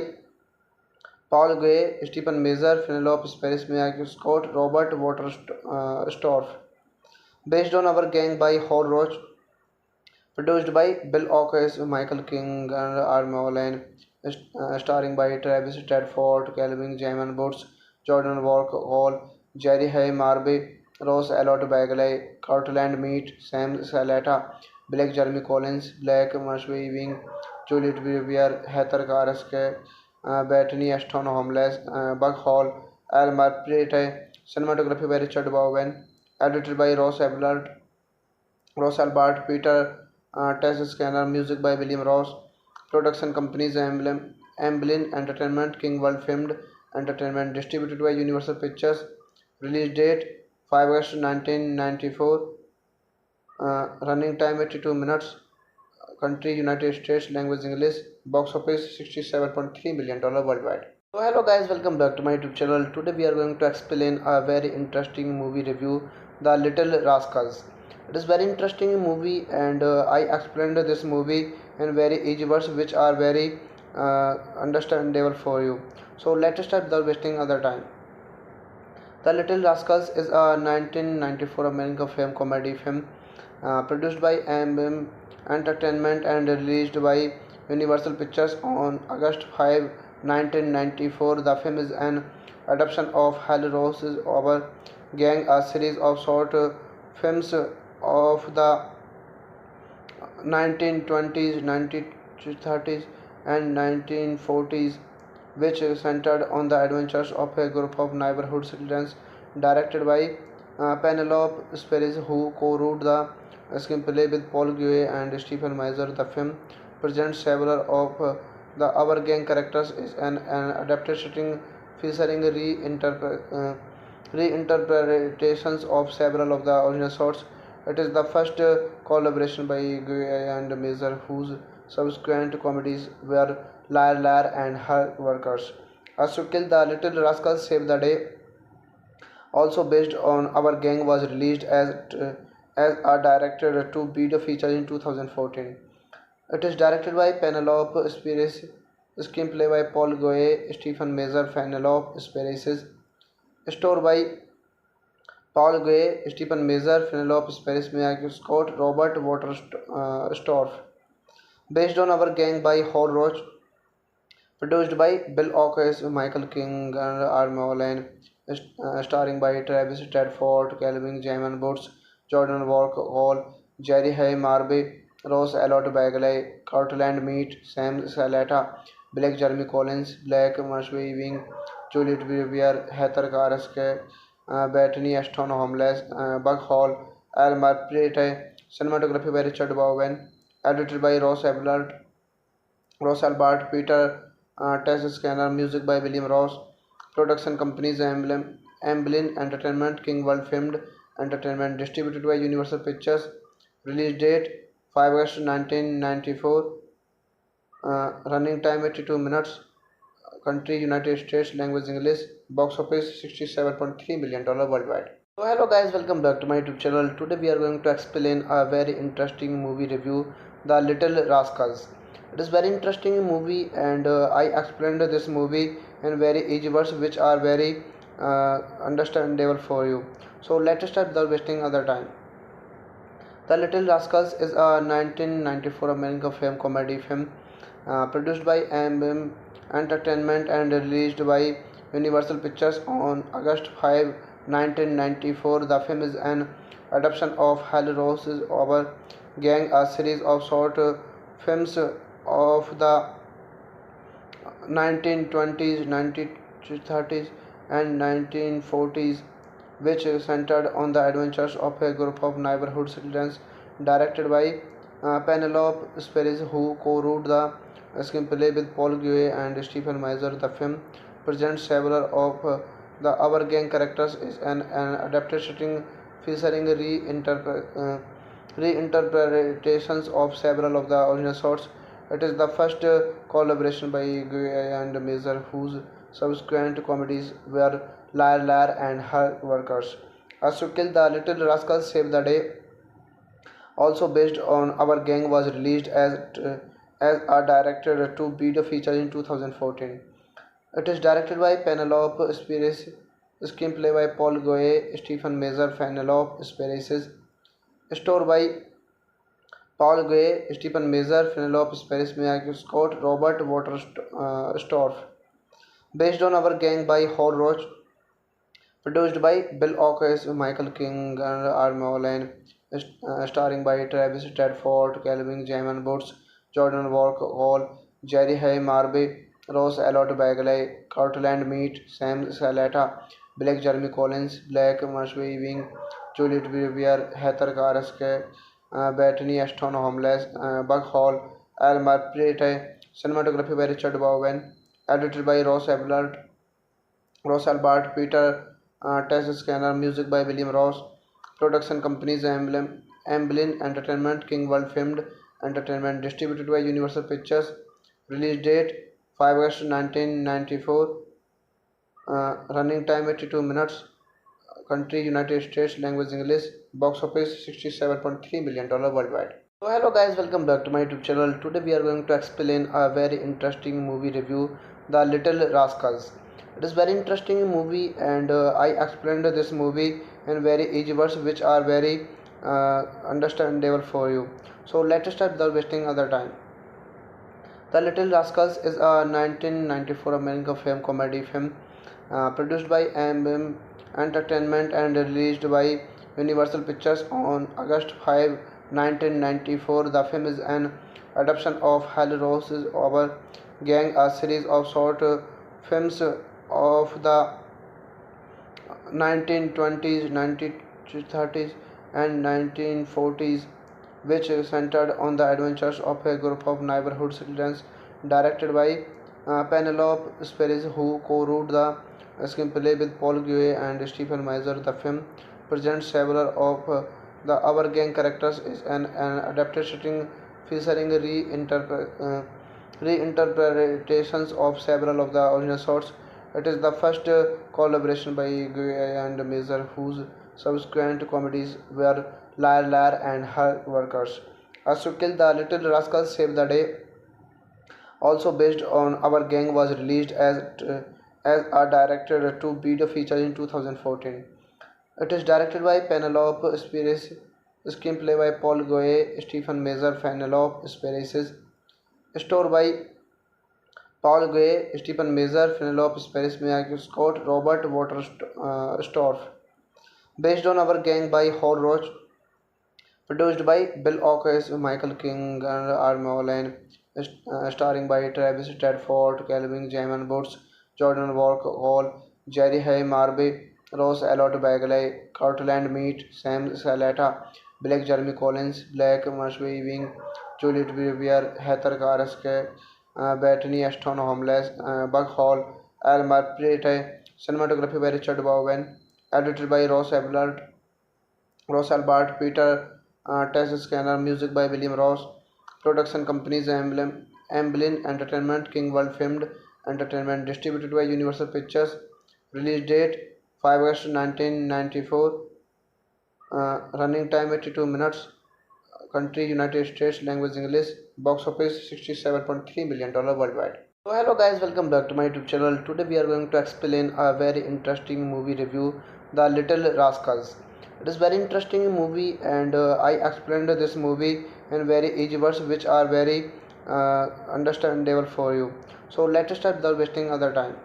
Speaker 2: Paul Gray, Stephen Measure, Penelope Spheris, Miyagi Scott, Robert Waterstorff. Based on Our Gang by Hal Roach, produced by Bill Oakes, Michael King, and Armo Lane, starring by Travis Tedford, Calvin Jamin Boots, Jordan Walk Hall, Jerry Hay Marby, Rose Elliot Bagley, Cortland Meat, Sam Salata, Blake Jeremy Collins, Black Marshby Wing, Juliet Vivier, Heather Karaske, Bethany Ashton Homeless, Buck Hall, Al Marprete, cinematography by Richard Bowen, edited by Ross Albert, Peter Tess Scanner, music by William Ross, production companies Amblin Entertainment, King World Filmed Entertainment, distributed by Universal Pictures, release date 5 August 1994, running time 82 minutes, country United States, language English, box office $67.3 million worldwide. So hello guys, welcome back to my YouTube channel. Today we are going to explain a very interesting movie review, The Little Rascals. It is very interesting movie, and I explained this movie in very easy words which are very understandable for you. So let's start without wasting other time. The Little Rascals is a 1994 American film comedy film produced by MM Entertainment and released by Universal Pictures on August 5, 1994. The film is an adaptation of Hal Rose's Our Gang, a series of short films of the 1920s, 1930s, and 1940s, which centered on the adventures of a group of neighborhood citizens, directed by Penelope Spheris, who co-wrote the screenplay with Paul Guay and Stephen Meisner. The film presents several of the Our Gang characters is an adapted setting featuring reinterpretations of several of the original sorts. It is the first collaboration by Guy and Mazer, whose subsequent comedies were Liar Liar and Her Workers. As to Kill the Little Rascals Save the Day, also based on Our Gang, was released as a directed to video feature in 2014. It is directed by Penelope Spheris, screenplay by Paul Goye, Stephen Measure, Penelope Spheris, story by Paul Gray, Stephen Measure, Penelope Spheris, Miyagi Scott, Robert Waterstorff. Based on Our Gang by Hal Roach, produced by Bill Oakes, Michael King, and Armo Lane, starring by Travis Tedford, Calvin Jamin Boots, Jordan Walk Hall, Jerry Hay Marby, Rose Elliot Bagley, Cortland Meat, Sam Salata, Blake Jeremy Collins, Black Marshby Wing, Juliet Vivier, Heather Karaske, Bethany Ashton Homeless, Buck Hall, Al Marprete, cinematography by Richard Bowen, edited by Ross Albert, Peter Tess Scanner, music by William Ross, production companies Amblin Entertainment, King World Filmed Entertainment, distributed by Universal Pictures, release date 5 August 1994, running time 82 minutes, country United States, language English, box office $67.3 million worldwide. So hello guys, welcome back to my YouTube channel. Today we are going to explain a very interesting movie review, The Little Rascals. It is very interesting movie, and I explained this movie in very easy words which are very understandable for you. So let's start without wasting other time. The Little Rascals is a 1994 American film comedy film produced by AM Entertainment and released by Universal Pictures on August 5, 1994. The film is an adaptation of Hal Rose's Our Gang, a series of short films of the 1920s, 1930s, and 1940s, which centered on the adventures of a group of neighborhood citizens. Directed by Penelope Spheris, who co-wrote the screenplay with Paul Guay and Stephen Meisner. The film presents several of the Our Gang characters is an adapted setting featuring reinterpretations of several of the original shots. It is the first collaboration by Guy and Meisner, whose subsequent comedies were Liar Liar and Her Workers. As to Kill the Little Rascals Save the Day, also based on Our Gang, was released as a directed to video feature in 2014. It is directed by Penelope Spheris, screenplay by Paul Goye, Stephen Meisner, Penelope Spheris, story by Paul Gray, Stephen Meisner, Penelope Spheris, Mia Scott, Robert Waterstorff. Based on Our Gang by Hal Roach, produced by Bill Oakes, Michael King, and Armo Lane, starring by Travis Tedford, Calvin Jamin Boots, Jordan Walk Hall, Jerry Hay Marby, Rose Elliott Bagley, Cortland Meat, Sam Salata, Blake Jeremy Collins, Blake Marshby Wing, Juliet Vivier, Heather Karaske, Bethany Ashton Homeless, Buck Hall, Al Marprete, cinematography by Richard Bowen, edited by Ross Albert, Peter Tess Scanner, music by William Ross, production companies Amblin Entertainment, King World Filmed Entertainment, distributed by Universal Pictures, release date 5 August 1994, running time 82 minutes, country United States, language English, box office $67.3 million worldwide. So hello guys, welcome back to my YouTube channel. Today we are going to explain a very interesting movie review, The Little Rascals. It is very interesting movie, and I explained this movie in very easy words which are very understandable for you. So let's start without wasting other time. The Little Rascals is a 1994 American film comedy film produced by AM Entertainment and released by Universal Pictures on August 5, 1994. The film is an adaptation of Hal Rose's Our Gang, a series of short films of the 1920s, 1930s, and 1940s, which centered on the adventures of a group of neighborhood citizens. Directed by Penelope Spheris, who co-wrote the screenplay with Paul Guay and Stephen Meisner. The film presents several of the Our Gang characters is an adapted setting featuring reinterpretations of several of the original shots. It is the first collaboration by Guy and Meisner, whose subsequent comedies were Liar Liar and Her Workers. As to Kill the Little Rascals Save the Day, also based on Our Gang, was released as a directed to video feature in 2014. It is directed by Penelope Spheris, screenplay by Paul Goye, Stephen Meisner, Penelope Spheris, story by Paul Gray, Stephen Meisner, Penelope Spheris, Mia Scott, Robert Waterstorff. Based on Our Gang by Hal Roach, produced by Bill Oakes, Michael King, and Armo Lane, starring by Travis Tedford, Calvin Jamin Boots, Jordan Walk Hall, Jerry Hay Marby, Rose Elliott Bagley, Cortland Meat, Sam Salata, Blake Jeremy Collins, Blake Marshby Wing, Juliet Vivier, Heather Karaske, Bethany Ashton Homeless, Buck Hall, Al Marprete, cinematography by Richard Bowen, edited by Ross Albert, Peter Tess Scanner, music by William Ross, production companies Amblin Entertainment, King World Filmed Entertainment, distributed by Universal Pictures, release date 5 August 1994, running time 82 minutes, country United States, language English, box office $67.3 million worldwide. So hello guys, welcome back to my YouTube channel. Today we are going to explain a very interesting movie review, The Little Rascals. It is very interesting movie and I explained this movie in very easy words which are very understandable for you. So let's start without wasting other time.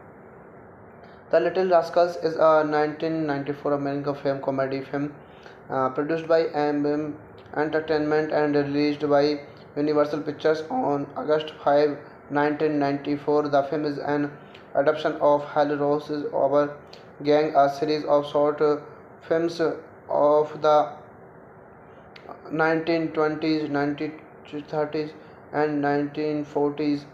Speaker 2: The Little Rascals is a 1994 American film comedy film produced by M Entertainment and released by Universal Pictures on August 5, 1994. The film is an adaptation of Hal Rose's Our Gang, a series of short films of the 1920s, 1930s, and 1940s,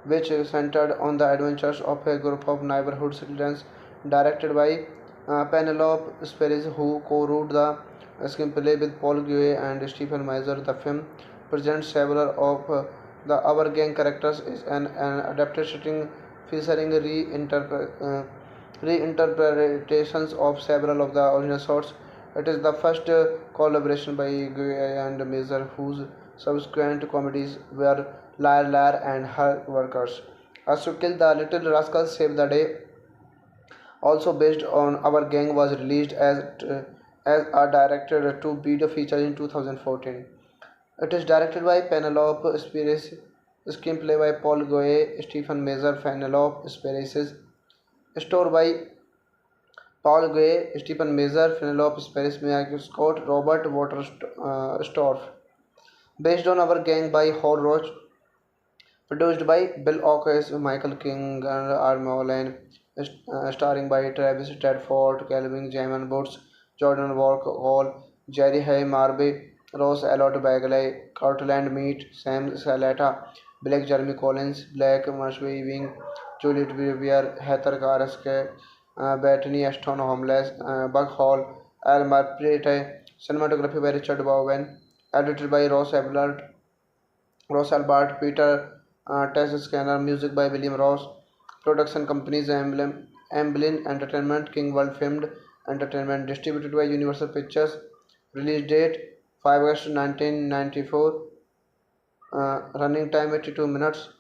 Speaker 2: which centered on the adventures of a group of neighborhood citizens. Directed by Penelope Spheris, who co-wrote the screenplay with Paul Guay and Stephen Meisner. The film presents several of the Our Gang characters is an adapted setting featuring reinterpretations of several of the original sorts. It is the first collaboration by Guy and Mazer, whose subsequent comedies were Liar Liar and Her Workers. As to Kill the Little Rascals Save the Day, also based on Our Gang, was released as a directed to video feature in 2014. It is directed by Penelope Spheris, screenplay by Paul Goye, Stephen Measure, Penelope Spheris, story by Paul Gray, Stephen Measure, Penelope Spheris, Miyagi Scott, Robert Waterstorff. Based on Our Gang by Hal Roach, produced by Bill Oakes, Michael King, and R. Lane, starring by Travis Tedford, Calvin Jamin Boots, Jordan Walk Hall, Jerry Hay Marby, Rose Elliott Bagley, Cortland Meat, Sam Salata, Blake Jeremy Collins, Blake Marshwing, Juliet Vivier, Heather Karaske, Bethany Ashton Homeless, Buck Hall, Al Marprete, cinematography by Richard Bowen, edited by Ross Albert, Peter Tess Scanner, music by William Ross, production companies Amblin Entertainment, King World Filmed Entertainment, distributed by Universal Pictures, release date 5 August 1994, running time 82 minutes,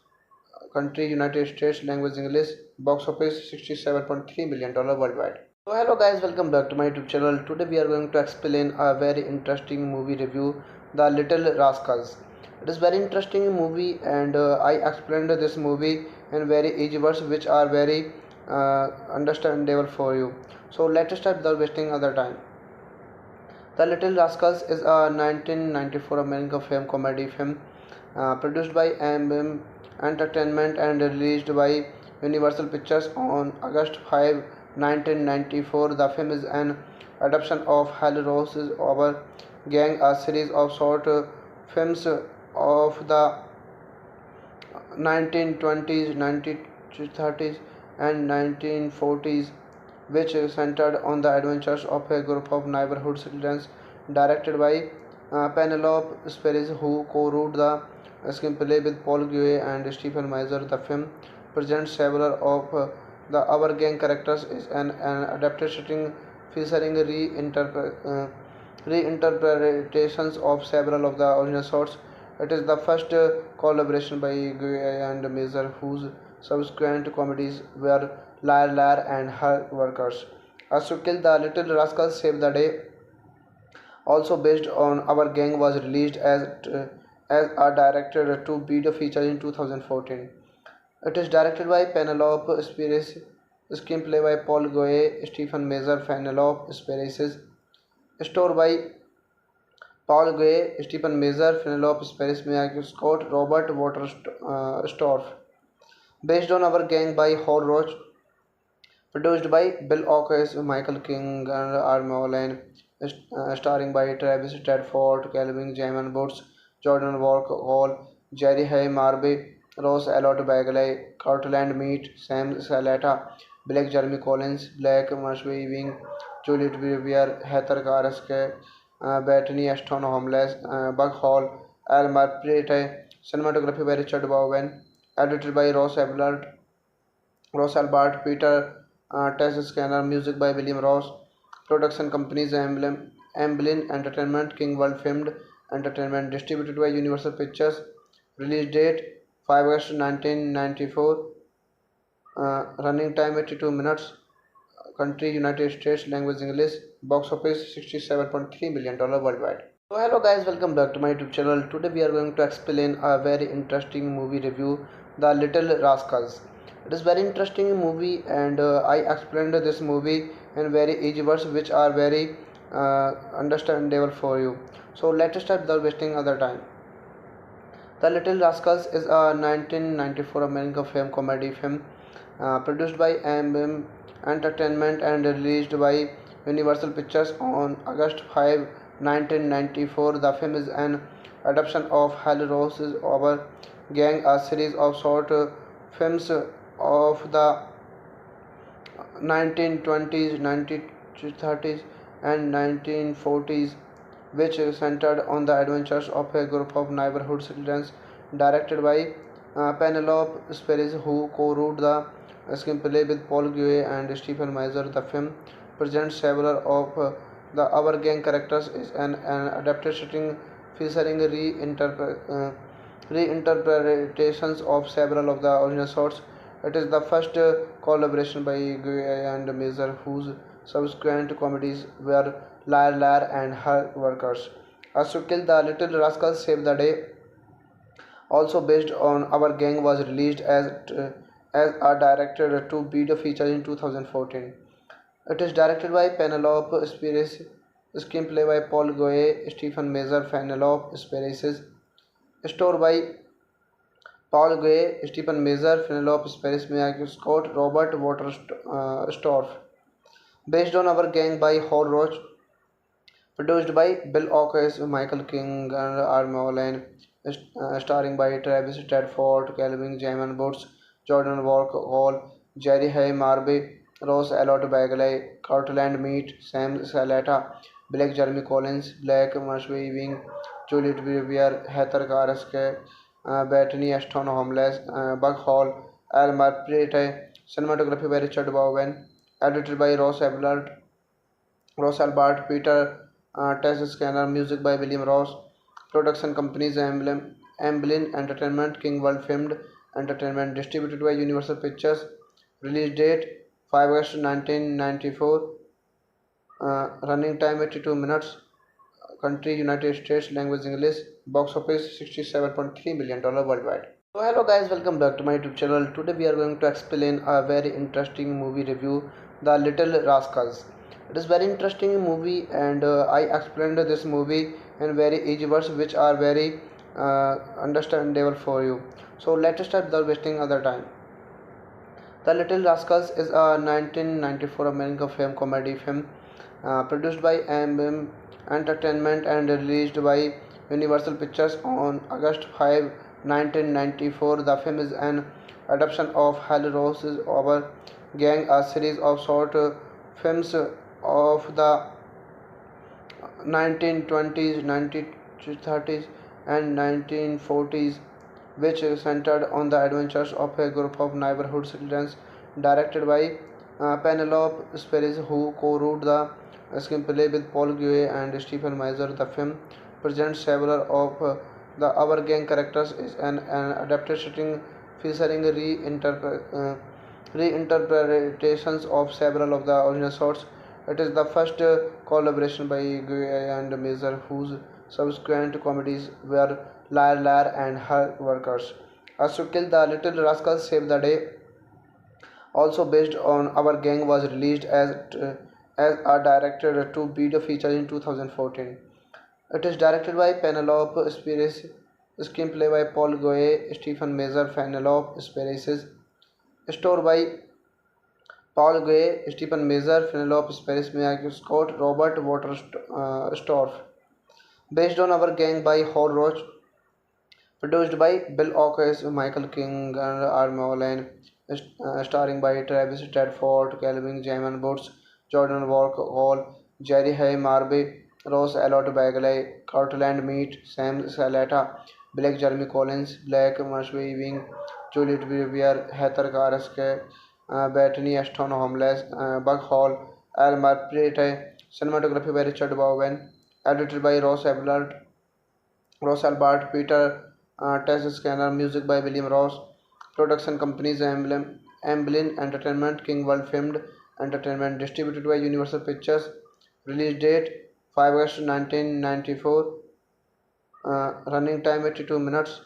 Speaker 2: country United States, language English, box office $67.3 million worldwide. So hello guys, welcome back to my YouTube channel. Today we are going to explain a very interesting movie review, The Little Rascals. It is very interesting movie and I explained this movie in very easy words which are very understandable for you. So let's start without wasting other time. The Little Rascals is a 1994 American film comedy film produced by M Entertainment and released by Universal Pictures on August 5, 1994. The film is an adaptation of Hal Rose's Our Gang, a series of short films of the 1920s, 1930s, and 1940s, which centered on the adventures of a group of neighborhood citizens. Directed by Penelope Spheris, who co-wrote the screenplay with Paul Guay and Stephen Meisner. The film presents several of the Our Gang characters is an adapted setting featuring reinterpretations of several of the original sorts. It is the first collaboration by Guy and Mazer, whose subsequent comedies were Liar Liar and Her Workers. As to Kill the Little Rascals Save the Day, also based on Our Gang, was released as a directed to video feature in 2014. It is directed by Penelope Spheris, screenplay by Paul Goye, Stephen Measure, Penelope Spheris, story by Paul Gray, Stephen Measure, Penelope Spheris, Miyagi Scott, Robert Waterstorff. Based on Our Gang by Hal Roach, produced by Bill Oakes, Michael King, and R. Lane, starring by Travis Tedford, Calvin Jamin Boots, Jordan Walk Hall, Jerry Hay Marby, Rose Elliott Bagley, Cortland Meat, Sam Salata, Blake Jeremy Collins, Blake Marshwing, Juliet Vivier, Heather Karaske, Bethany Ashton Homeless, Buck Hall, Al Marprete, cinematography by Richard Bowen, edited by Ross Albert, Peter Tess Scanner, music by William Ross, production companies Amblin Entertainment, King World Filmed Entertainment, distributed by Universal Pictures, release date 5 August 1994. Running time 82 minutes. Country United States. Language English. Box office $67.3 million worldwide. So hello guys, welcome back to my YouTube channel. Today we are going to explain a very interesting movie review, The Little Rascals. It is very interesting movie, and I explained this movie in very easy words which are very understandable for you. So let's start without wasting other time. The Little Rascals is a 1994 American film comedy film produced by AM Entertainment and released by Universal Pictures on August 5, 1994. The film is an adaptation of Hal Rose's Our Gang, a series of short films of the 1920s, 1930s, and 1940s, which centered on the adventures of a group of neighborhood citizens. Directed by Penelope Spheris, who co-wrote the screenplay with Paul Guay and Stephen Meisner. The film presents several of the Our Gang characters is an adapted setting featuring reinterpretations of several of the original sorts. It is the first collaboration by Guy and Meisner, whose subsequent comedies were Liar Liar and Her Workers. As to Kill the Little Rascals Save the Day, also based on Our Gang, was released as a directed to video feature in 2014. It is directed by Penelope Spheris, screenplay by Paul Goye, Stephen Meisner. Penelope Spheris, story by Paul Gray, Stephen Meisner, Penelope Spheris, Miyagi Scott, Robert Waterstorff. Based on Our Gang by Hal Roach, produced by Bill Oakes, Michael King, and R. Lane, starring by Travis Tedford, Calvin Jamin Boots, Jordan Walk Hall, Jerry Hay Marby, Rose Elliott Bagley, Cortland Meat, Sam Salata, Blake Jeremy Collins, Blake Marshby Wing, Juliet Vivier, Heather Karaske, Bethany Ashton Homeless, Buck Hall, Al Marprete, cinematography by Richard Bowen, edited by Ross Albert, Peter Tess Scanner, music by William Ross, production companies Amblin Entertainment, King World Filmed Entertainment, distributed by Universal Pictures, release date 5 August 1994, running time 82 minutes, country United States, language English, box office $67.3 million worldwide. So hello guys, welcome back to my YouTube channel. Today we are going to explain a very interesting movie review, The Little Rascals. It is very interesting movie, and I explained this movie in very easy words which are very understandable for you. So let's start without wasting other time. The Little Rascals is a 1994 American film comedy film produced by AM Entertainment and released by Universal Pictures on August 5, 1994. The film is an adaptation of Hal Rose's Our Gang, a series of short films of the 1920s, 1930s, and 1940s, which centered on the adventures of a group of neighborhood citizens. Directed by Penelope Spheris, who co-wrote the screenplay with Paul Guay and Stephen Meisner. The film presents several of the Our Gang characters is an adapted setting featuring reinterpretations of several of the original sorts. It is the first collaboration by Guy and Meisner, whose subsequent comedies were Liar Liar and Her Workers. As to Kill the Little Rascals Save the Day, also based on Our Gang, was released as a directed to video feature in 2014. It is directed by Penelope Spheris, screenplay by Paul Goye, Stephen Meisner. Penelope Spheris, story by Paul Gray, Stephen Meisner, Penelope Spheris, Miyagi Scott, Robert Waterstorff. Based on Our Gang by Hal Roach, produced by Bill Oakes, Michael King, and R. Lane, starring by Travis Tedford, Calvin Jamin Boots, Jordan Walk Hall, Jerry Hay Marby, Rose Elliott Bagley, Cortland Meat, Sam Salata, Blake Jeremy Collins, Blake Marshby Wing, Juliet Vivier, Heather Karaske, Bethany Ashton Homeless, Buck Hall, Al Marprete, cinematography by Richard Bowen, edited by Ross Albert, Peter Test Scanner, music by William Ross, production companies Amblin Entertainment, King World Filmed Entertainment, distributed by Universal Pictures, release date 5 August 1994, running time 82 minutes,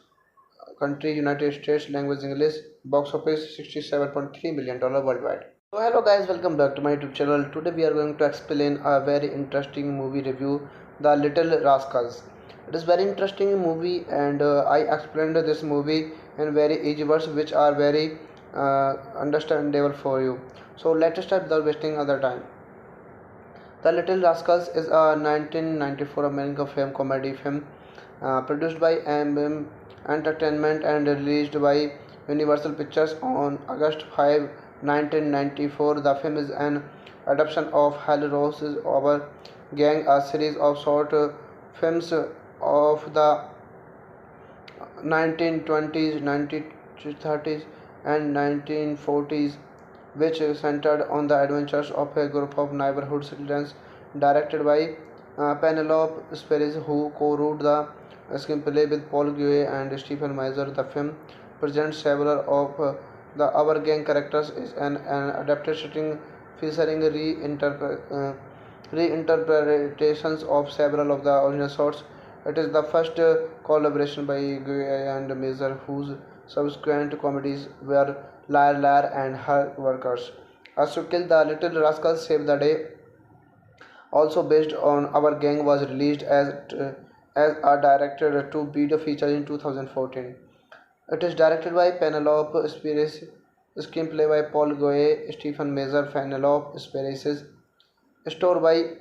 Speaker 2: country United States, language English, box office $67.3 million worldwide. So hello guys, welcome back to my YouTube channel. Today we are going to explain a very interesting movie review, The Little Rascals. It is very interesting movie, and I explained this movie in very easy words which are very understandable for you. So let's start without wasting other time. The Little Rascals is a 1994 American film comedy film produced by MM Entertainment and released by Universal Pictures on August 5, 1994. The film is an adaptation of Hal Rose's Our Gang, a series of short films of the 1920s, 1930s, and 1940s, which centered on the adventures of a group of neighborhood citizens, directed by Penelope Spheris, who co-wrote the screenplay with Paul Guay and Stephen Meisner. The film presents several of the Our Gang characters is an adapted setting featuring reinterpretations of several of the original sorts. It is the first collaboration by Guy and Meisner, whose subsequent comedies were Liar Liar and Her Workers. As to Kill, The Little Rascals Save the Day, also based on Our Gang, was released as a directed to video feature in 2014. It is directed by Penelope Spheris, screenplay by Paul Guay, Stephen Meisner, Penelope Spheris, story by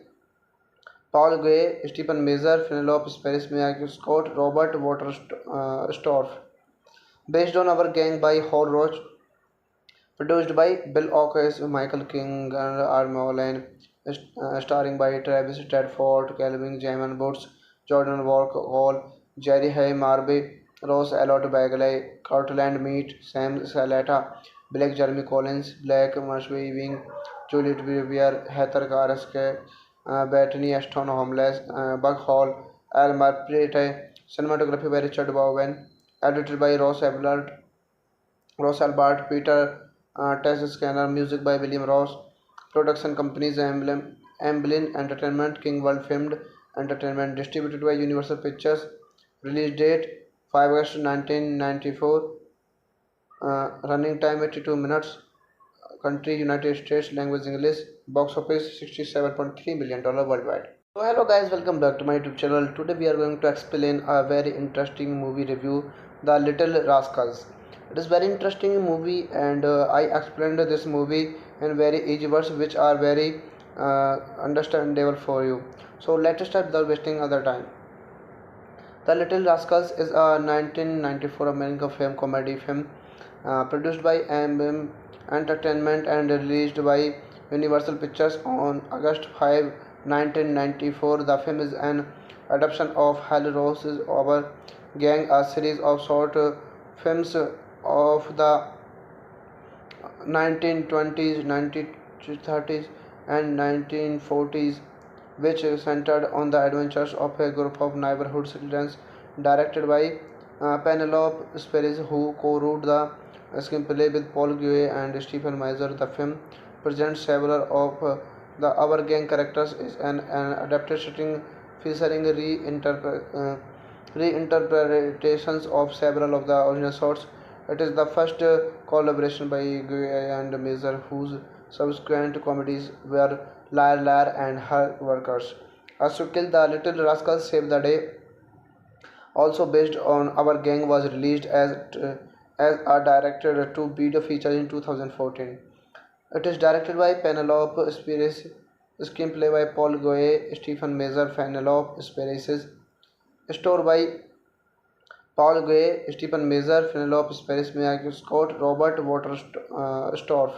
Speaker 2: Paul Gray, Stephen Meisner, Penelope Spheris, Miyagi Scott, Robert Waterstorff. Based on Our Gang by Hal Roach, produced by Bill Oakes, Michael King, and Arma Lane, starring by Travis Tedford, Calvin Jamin Boots, Jordan Walk Hall, Jerry Hay Marby, Rose Elliott Bagley, Cortland Meat, Sam Salata, Blake Jeremy Collins, Blake Marshby Wing, Juliet Brewer, Heather Karaske, Bethany Ashton Homeless, Buck Hall, Al Marprete, cinematography by Richard Bowen, edited by Ross Albert, Peter Test Scanner, music by William Ross, production companies Amblin Entertainment, King World Filmed Entertainment, distributed by Universal Pictures, release date 5 August 1994, running time 82 minutes, country United States, language English, box office $67.3 million worldwide. So hello guys, welcome back to my YouTube channel. Today we are going to explain a very interesting movie review, The Little Rascals. It is very interesting movie, and I explained this movie in very easy words which are very understandable for you. So let's start without wasting other time. The Little Rascals is a 1994 American film comedy film produced by MM Entertainment and released by Universal Pictures on August 5, 1994. The film is an adaptation of Hal Rose's Our Gang, a series of short films of the 1920s, 1930s, and 1940s, which centered on the adventures of a group of neighborhood citizens, directed by Penelope Spheris, who co-wrote the screenplay with Paul Guay and Stephen Meisner. The film presents several of the Our Gang characters is an adapted setting featuring reinterpretations of several of the original sorts. It is the first collaboration by Guy and Meisner, whose subsequent comedies were Liar Liar and Her Workers. As to Kill, The Little Rascals Save the Day, also based on Our Gang, was released as a directed to video feature in 2014. It is directed by Penelope Spheris, screenplay by Paul Guay, Stephen Meisner, Penelope Spheris, story by Paul Gray, Stephen Meisner, Penelope Spheris, Miyagi Scott, Robert Waterstorff.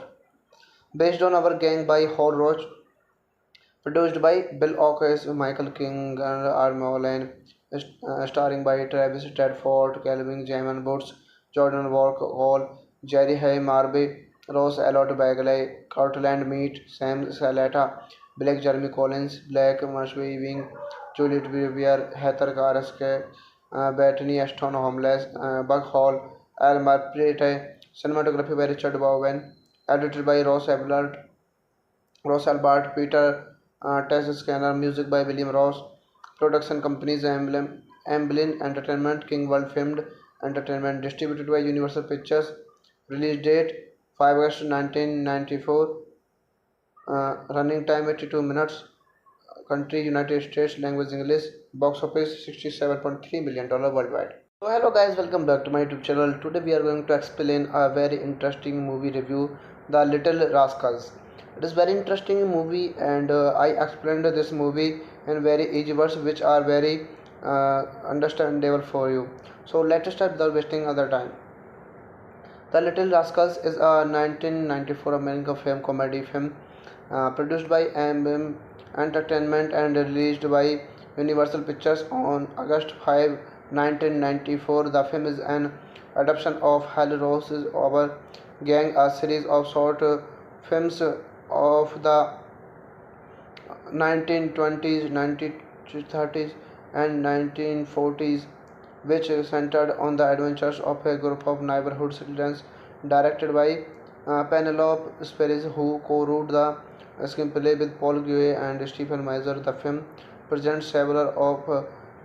Speaker 2: Based on Our Gang by Hal Roach, produced by Bill Oakes, Michael King, and Arma Lane, starring by Travis Tedford, Calvin Jamin Boots, Jordan Walk Hall, Jerry Hay Marby, Rose Elliott Bagley, Cortland Meat, Sam Salata, Blake Jeremy Collins, Blake Marshby Wing, Juliet Brewer, Heather Karaske, Bettany Ashton Homeless, Buck Hall, Al Marprete, cinematography by Richard Bowen, edited by Ross Albert, Peter Tess Scanner, music by William Ross, production companies Amblin Entertainment, King World Filmed Entertainment, distributed by Universal Pictures, release date 5 August 1994, running time 82 minutes, country United States, language English, box office $67.3 million worldwide. So hello guys, welcome back to my YouTube channel. Today we are going to explain a very interesting movie review, The Little Rascals. It is very interesting movie and I explained this movie in very easy words which are very understandable for you. So let's start without wasting other time. The Little Rascals is a 1994 American film comedy film produced by MM Entertainment and released by Universal Pictures on August 5, 1994. The film is an adaptation of Hal Rose's Our Gang, a series of short films of the 1920s, 1930s, and 1940s, which centered on the adventures of a group of neighborhood citizens, directed by Penelope Spheris, who co-wrote the screenplay with Paul Guay and Stephen Meisner. The film presents several of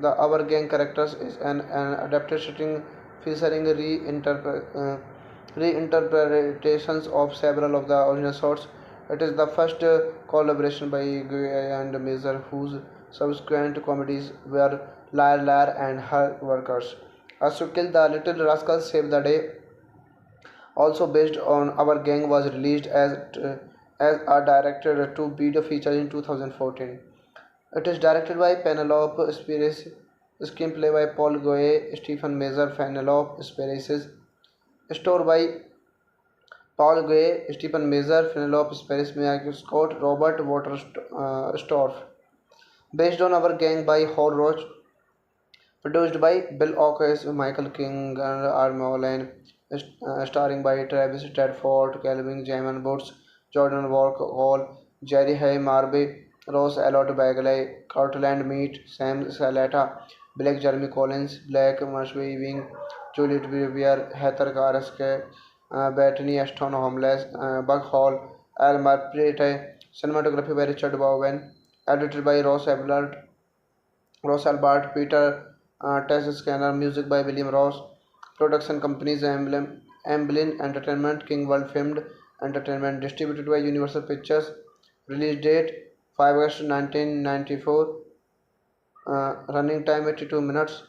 Speaker 2: the Our Gang characters is an adapted setting featuring reinterpretations of several of the original sorts. It is the first collaboration by Guy and Mazer, whose subsequent comedies were Liar Liar and Her Workers. As to Kill the Little Rascals Save the Day, also based on Our Gang, was released as a directed to video feature in 2014. It is directed by Penelope Spheris, screenplay by Paul Goye, Stephen Mazer, Penelope Spheris, story by Paul Gray, Stephen Measure, Penelope Spheris, Miyagi Scott, Robert Waterstorff. Based on Our Gang by Hal Roach, produced by Bill Oakes, Michael King, and Armo Lane, starring by Travis Tedford, Calvin Jamin Boots, Jordan Walk Hall, Jerry Hay Marby, Rose Elliot Bagley, Cortland Meat, Sam Salata, Blake Jeremy Collins, Black Marshby Wing, Juliet Vivier, Heather Karaske, Bettany Ashton Homeless, Buck Hall, Al Marprete, cinematography by Richard Bowen, edited by Ross Albert, Peter Tess Scanner, music by William Ross, production companies Amblin Entertainment, King World Filmed Entertainment, distributed by Universal Pictures, release date 5 August 1994, running time 82 minutes,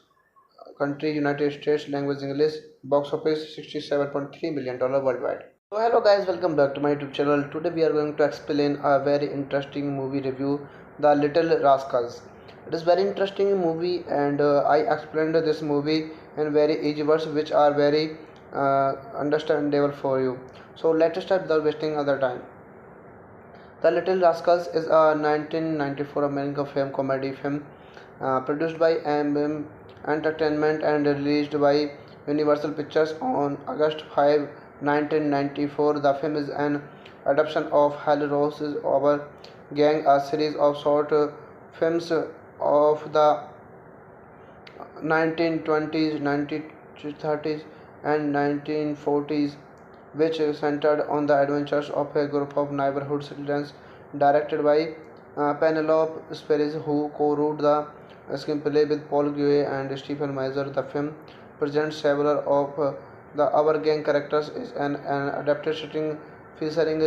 Speaker 2: country United States, language English, box office $67.3 million worldwide. So hello guys, welcome back to my YouTube channel. Today we are going to explain a very interesting movie review, The Little Rascals. It is very interesting movie and I explained this movie in very easy words which are very understandable for you. So let's start without wasting other time. The Little Rascals is a 1994 American film comedy film produced by MM Entertainment and released by Universal Pictures on August 5, 1994. The film is an adaptation of Hal Rose's Our Gang, a series of short films of the 1920s, 1930s, and 1940s, which centered on the adventures of a group of neighborhood citizens, directed by Penelope Spheris, who co-wrote the screenplay with Paul Guay and Stephen Meisner. The film presents several of the Our Gang characters is an adapted setting featuring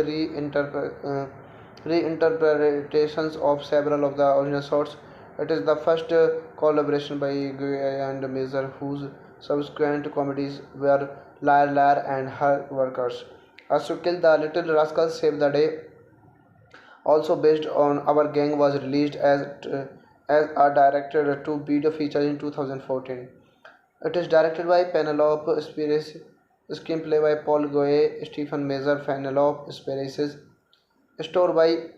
Speaker 2: reinterpretations of several of the original sorts. It is the first collaboration by Guy and Mazer, whose subsequent comedies were Liar Liar and Her Workers. As to Kill the Little Rascals Save the Day, also based on Our Gang, was released as a directed to video feature in 2014. It is directed by Penelope Spheris, screenplay by Paul Goye, Stephen Measure, Penelope Spheris, story by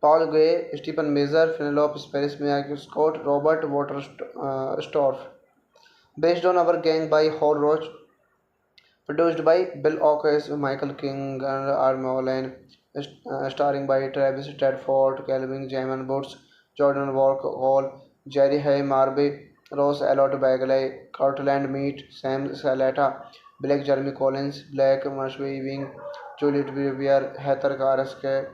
Speaker 2: Paul Gray, Stephen Measure, Penelope Spheris, Miyagi Scott, Robert Waterstorff. Based on Our Gang by Hal Roach, produced by Bill Oakes, Michael King, and Armo Lane, starring by Travis Tedford, Calvin Jamin Boots, Jordan Walk Hall, Jerry Hay Marby, Ross Elliot Bagley, Cortland Meet, Sam Salata, Blake Jeremy Collins, Blake Marshwing, Juliet Brewer, Heather Karaske,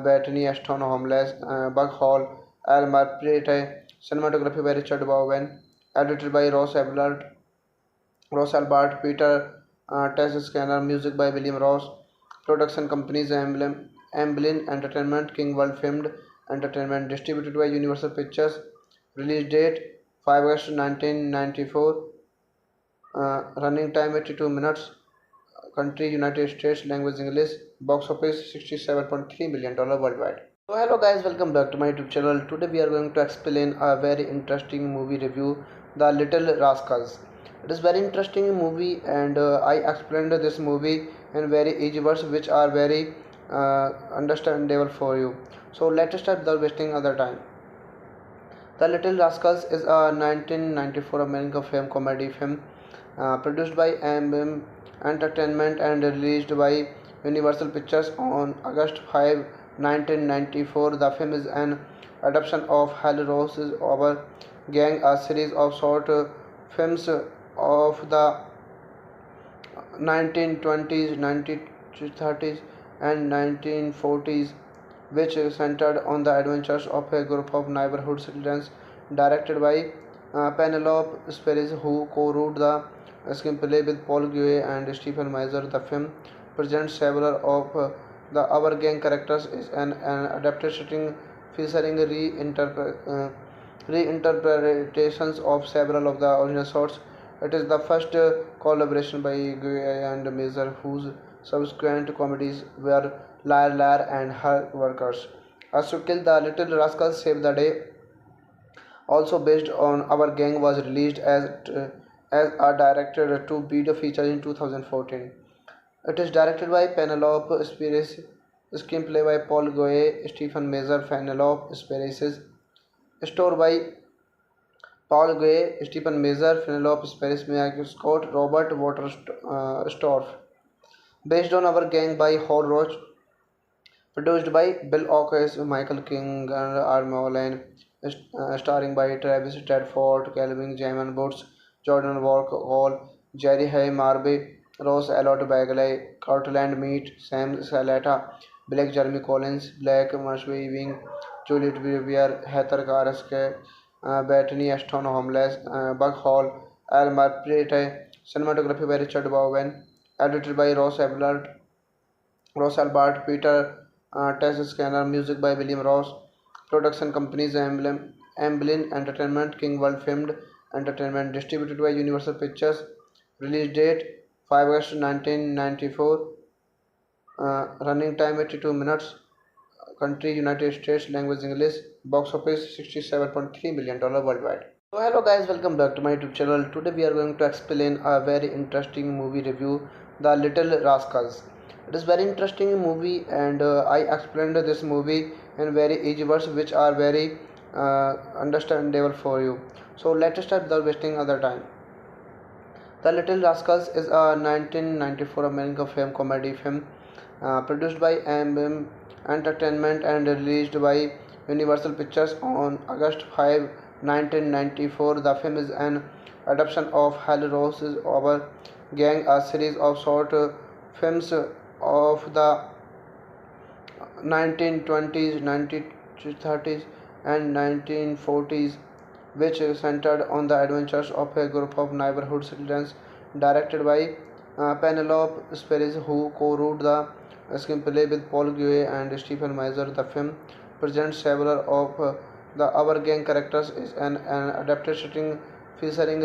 Speaker 2: Bethany Ashton Homeless, Buck Hall, Al Marprete, cinematography by Richard Bowen, edited by Ross Albert, Peter Tess Scanner, music by William Ross, production companies Amblin Entertainment, King World Filmed Entertainment, distributed by Universal Pictures, release date 5 August 1994, running time 82 minutes, country United States, language English, box office $67.3 million worldwide. So hello guys, welcome back to my YouTube channel. Today we are going to explain a very interesting movie review, The Little Rascals. It is very interesting movie and I explained this movie in very easy words which are very understandable for you. So let's start without wasting other time. The Little Rascals is a 1994 American film comedy film produced by AM Entertainment and released by Universal Pictures on August 5, 1994. The film is an adaptation of Hal Rose's Our Gang, a series of short films of the 1920s, 1930s, and 1940s, which centered on the adventures of a group of neighborhood citizens, directed by Penelope Spheris, who co-wrote the screenplay with Paul Guay and Stephen Meisner. The film presents several of the Our Gang characters is an adaptation featuring reinterpretations of several of the original shorts. It is the first collaboration by Guy and Meisner, whose subsequent comedies were Liar Liar and Her Workers. As to Kill the Little Rascals Save the Day, also based on Our Gang, was released as a directed to video feature in 2014. It is directed by Penelope Spheris, screenplay by Paul Guay, Stephen Meisner, Penelope Spheris, story by Paul Guay, Stephen Meisner, Penelope Spheris, Mia Scott, Robert Waterstorff. Based on Our Gang by Hal Roach, produced by Bill Oakes, Michael King, and Armo Lane, starring by Travis Tedford, Calvin Jamin Woods, Jordan Walk Hall, Jerry Hay Marby, Ross Elliot Bagley, Cortland Meet, Sam Salata, Blake Jeremy Collins, Blake Marshwing, Juliet Brewer, Heather Karaske, Bethany Ashton Homeless, Buck Hall, Al Marprete, cinematography by Richard Bowen, edited by Ross Albert, Peter Tess Scanner, music by William Ross, production companies Amblin Entertainment, King World Filmed Entertainment, distributed by Universal Pictures, release date 5 August 1994, running time 82 minutes, country United States, language English, box office $67.3 million worldwide. So hello guys, welcome back to my YouTube channel. Today we are going to explain a very interesting movie review, The Little Rascals. It is very interesting movie and I explained this movie in very easy words which are very understandable for you. So let's start without wasting other time. The Little Rascals is a 1994 American film comedy film produced by AM Entertainment and released by Universal Pictures on August 5, 1994. The film is an adaptation of Hal Rose's Our Gang, a series of short films of the 1920s, 1930s, and 1940s, which centered on the adventures of a group of neighborhood citizens, directed by Penelope Spheris, who co-wrote the screenplay with Paul Guay and Stephen Meisner. The film presents several of the Our Gang characters is an adaptation featuring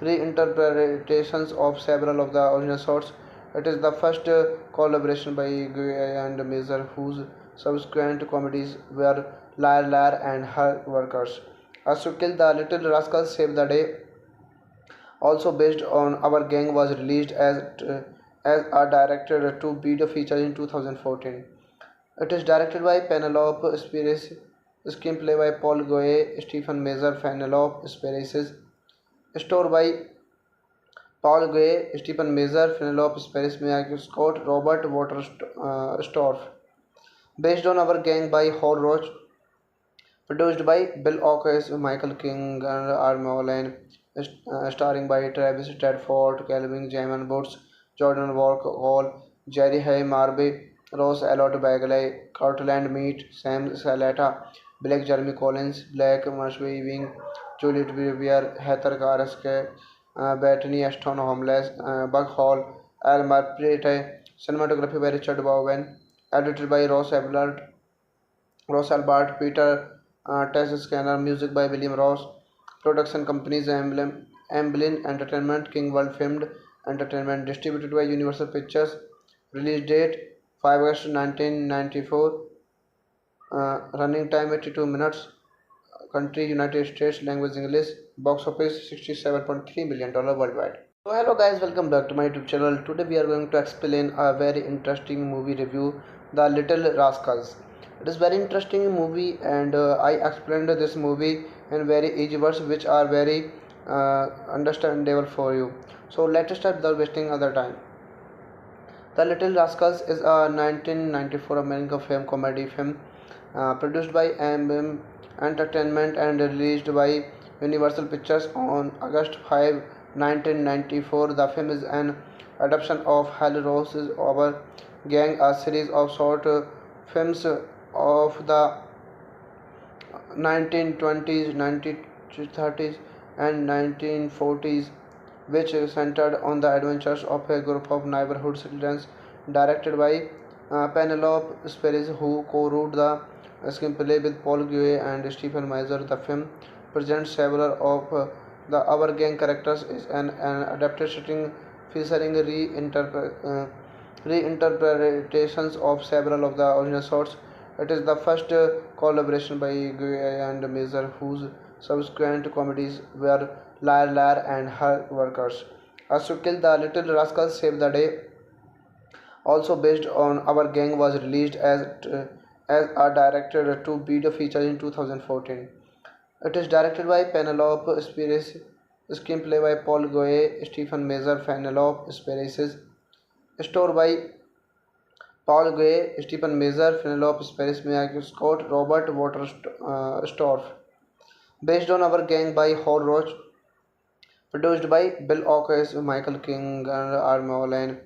Speaker 2: reinterpretations of several of the original shorts. It is the first collaboration by Guy and Meisner, whose subsequent comedies were Liar Liar and Her Workers. As to Kill the Little Rascals Save the Day, also based on Our Gang, was released as a directed to video feature in 2014. It is directed by Penelope Spheris, screenplay by Paul Guay, Stephen Meisner, Penelope Spheris, story by Paul Guay, Stephen Meisner, Penelope Spheris, Mia Scott, Robert Waterstorff. Based on Our Gang by Hal Roach, Produced by Bill Oakes, Michael King, and Armolen, starring by Travis Stratford, Calvin Jamin Boots, Jordan Walk Hall, Jerry Hay Marby, Rose Elliott Bagley, Cortland Meat, Sam Salata, Blake Jeremy Collins, Blake Marshby Wing, Juliet Brewer, Heather Karaske, Bethany Ashton Homeless, Buck Hall, Al Marprete, cinematography by Richard Bowen, edited by Ross Albert, Peter Test Scanner, music by William Ross, production companies Amblin Entertainment, King World Filmed Entertainment, distributed by Universal Pictures, release date 5 August 1994, running time 82 minutes, country United States, language English, box office $67.3 million worldwide. So hello guys, welcome back to my YouTube channel. Today we are going to explain a very interesting movie review, The Little Rascals. It is very interesting movie and I explained this movie in very easy words which are very understandable for you. So let's start without wasting other time. The Little Rascals is a 1994 American film comedy film produced by AM Entertainment and released by Universal Pictures on August 5, 1994. The film is an adaptation of Hal Rose's Our Gang, a series of short films of the 1920s, 1930s, and 1940s, which centered on the adventures of a group of neighborhood citizens, directed by Penelope Spheris, who co-wrote the screenplay with Paul Guay and Stephen Meisner. The film presents several of the Our Gang characters is an adapted setting featuring reinterpretations of several of the original sorts. It is the first collaboration by Guy and Mazer, whose subsequent comedies were Liar Liar and Her Workers. As to Kill the Little Rascals Save the Day, also based on Our Gang, was released as a directed to video feature in 2014. It is directed by Penelope Spheris, screenplay by Paul Goye, Stephen Measure, Penelope Spheris, story by Paul Gray, Stephen Measure, Penelope Spheris, Miyagi Scott, Robert Waterstorff. Based on Our Gang by Hal Roach, produced by Bill Oakes, Michael King, and Armolen,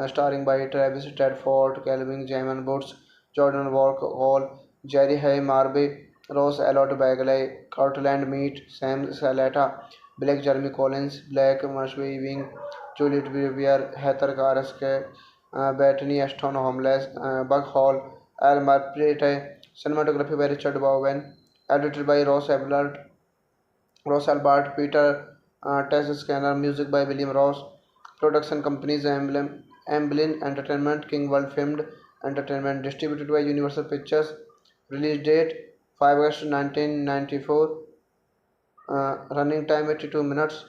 Speaker 2: starring by Travis Stratford, Calvin Jamin Boots, Jordan Walk Hall, Jerry Hay Marby, Rose Elliott Bagley, Cortland Meat, Sam Salata, Blake Jeremy Collins, Blake Marshby Wing, Juliet Brewer, Heather Karaske, Bethany Ashton Homeless, Buck Hall, Al Marprete, cinematography by Richard Bowen, edited by Ross Albert, Peter Test Scanner, music by William Ross, production companies Amblin Entertainment, King World Filmed Entertainment, distributed by Universal Pictures, release date 5 August 1994, running time 82 minutes,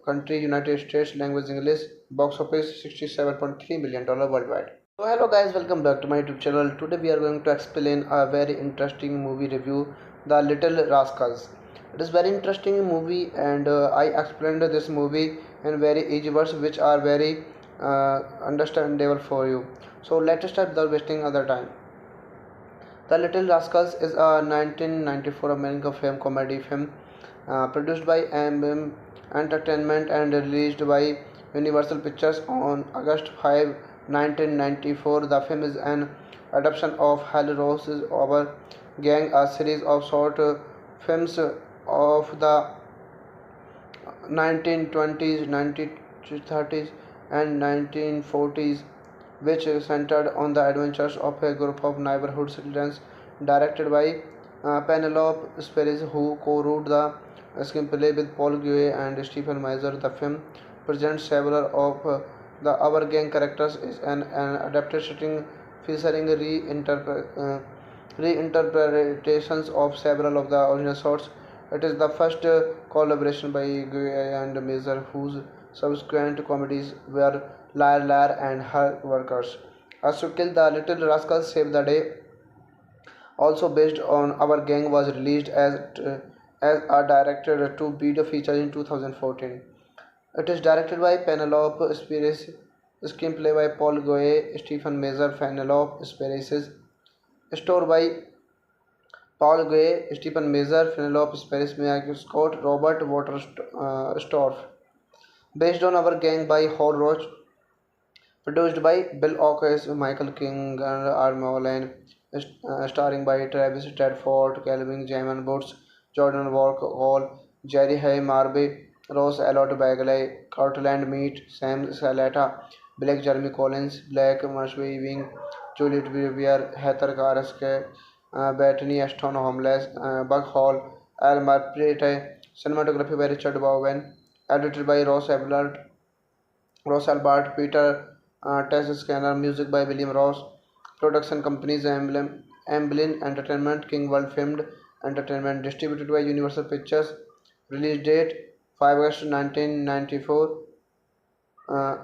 Speaker 2: country United States, language English, box office $67.3 million worldwide. So hello guys, welcome back to my YouTube channel. Today we are going to explain a very interesting movie review, The Little Rascals. It is very interesting movie and I explained this movie in very easy words which are very understandable for you. So let's start without wasting other time. The Little Rascals is a 1994 American film comedy film produced by AM Entertainment and released by Universal Pictures on August 5, 1994. The film is an adaptation of Hal Rose's Our Gang, a series of short films of the 1920s, 1930s, and 1940s, which centered on the adventures of a group of neighborhood citizens, directed by Penelope Spheris, who co-wrote the screenplay with Paul Guay and Stephen Meisner. The film presents several of the Our Gang characters is an adapted setting featuring reinterpretations of several of the original sorts. It is the first collaboration by Guy and Mazer, whose subsequent comedies were Liar Liar and Her Workers. As to Kill the Little Rascals Save the Day, also based on Our Gang, was released as a directed to video feature in 2014. It is directed by Penelope Spheris, screenplay by Paul Goye, Stephen Measure, Penelope Spheris, story by Paul Gray, Stephen Measure, Penelope Paris, Miyagi Scott, Robert Waterstorff. Based on Our Gang by Hal Roach, produced by Bill Oakes, Michael King, and Arma Lane, starring by Travis Tedford, Calvin Jamin Woods, Jordan Walk Hall, Jerry Hay Marby, Rose Elliott Bagley, Cortland Meat, Sam Salata, Blake Jeremy Collins, Black Marshby Wing, Juliet Vivier, Heather Karaske, Bethany Ashton Homeless, Buck Hall, Al Marprete, cinematography by Richard Bowen, edited by Ross Albert, Peter Test Scanner, music by William Ross, production companies Amblin Entertainment, King World Filmed Entertainment, distributed by Universal Pictures, release date 5 August 1994,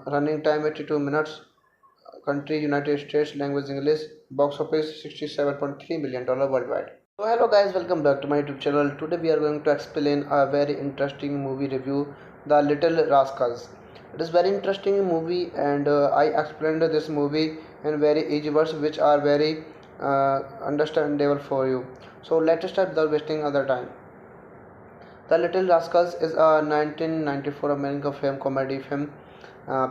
Speaker 2: running time 82 minutes, country United States, language English, box office $67.3 million worldwide. So hello guys, welcome back to my YouTube channel. Today we are going to explain a very interesting movie review, The Little Rascals. It is very interesting movie, and I explained this movie in very easy words which are very understandable for you. So let's start without wasting other time. The Little Rascals is a 1994 American film comedy film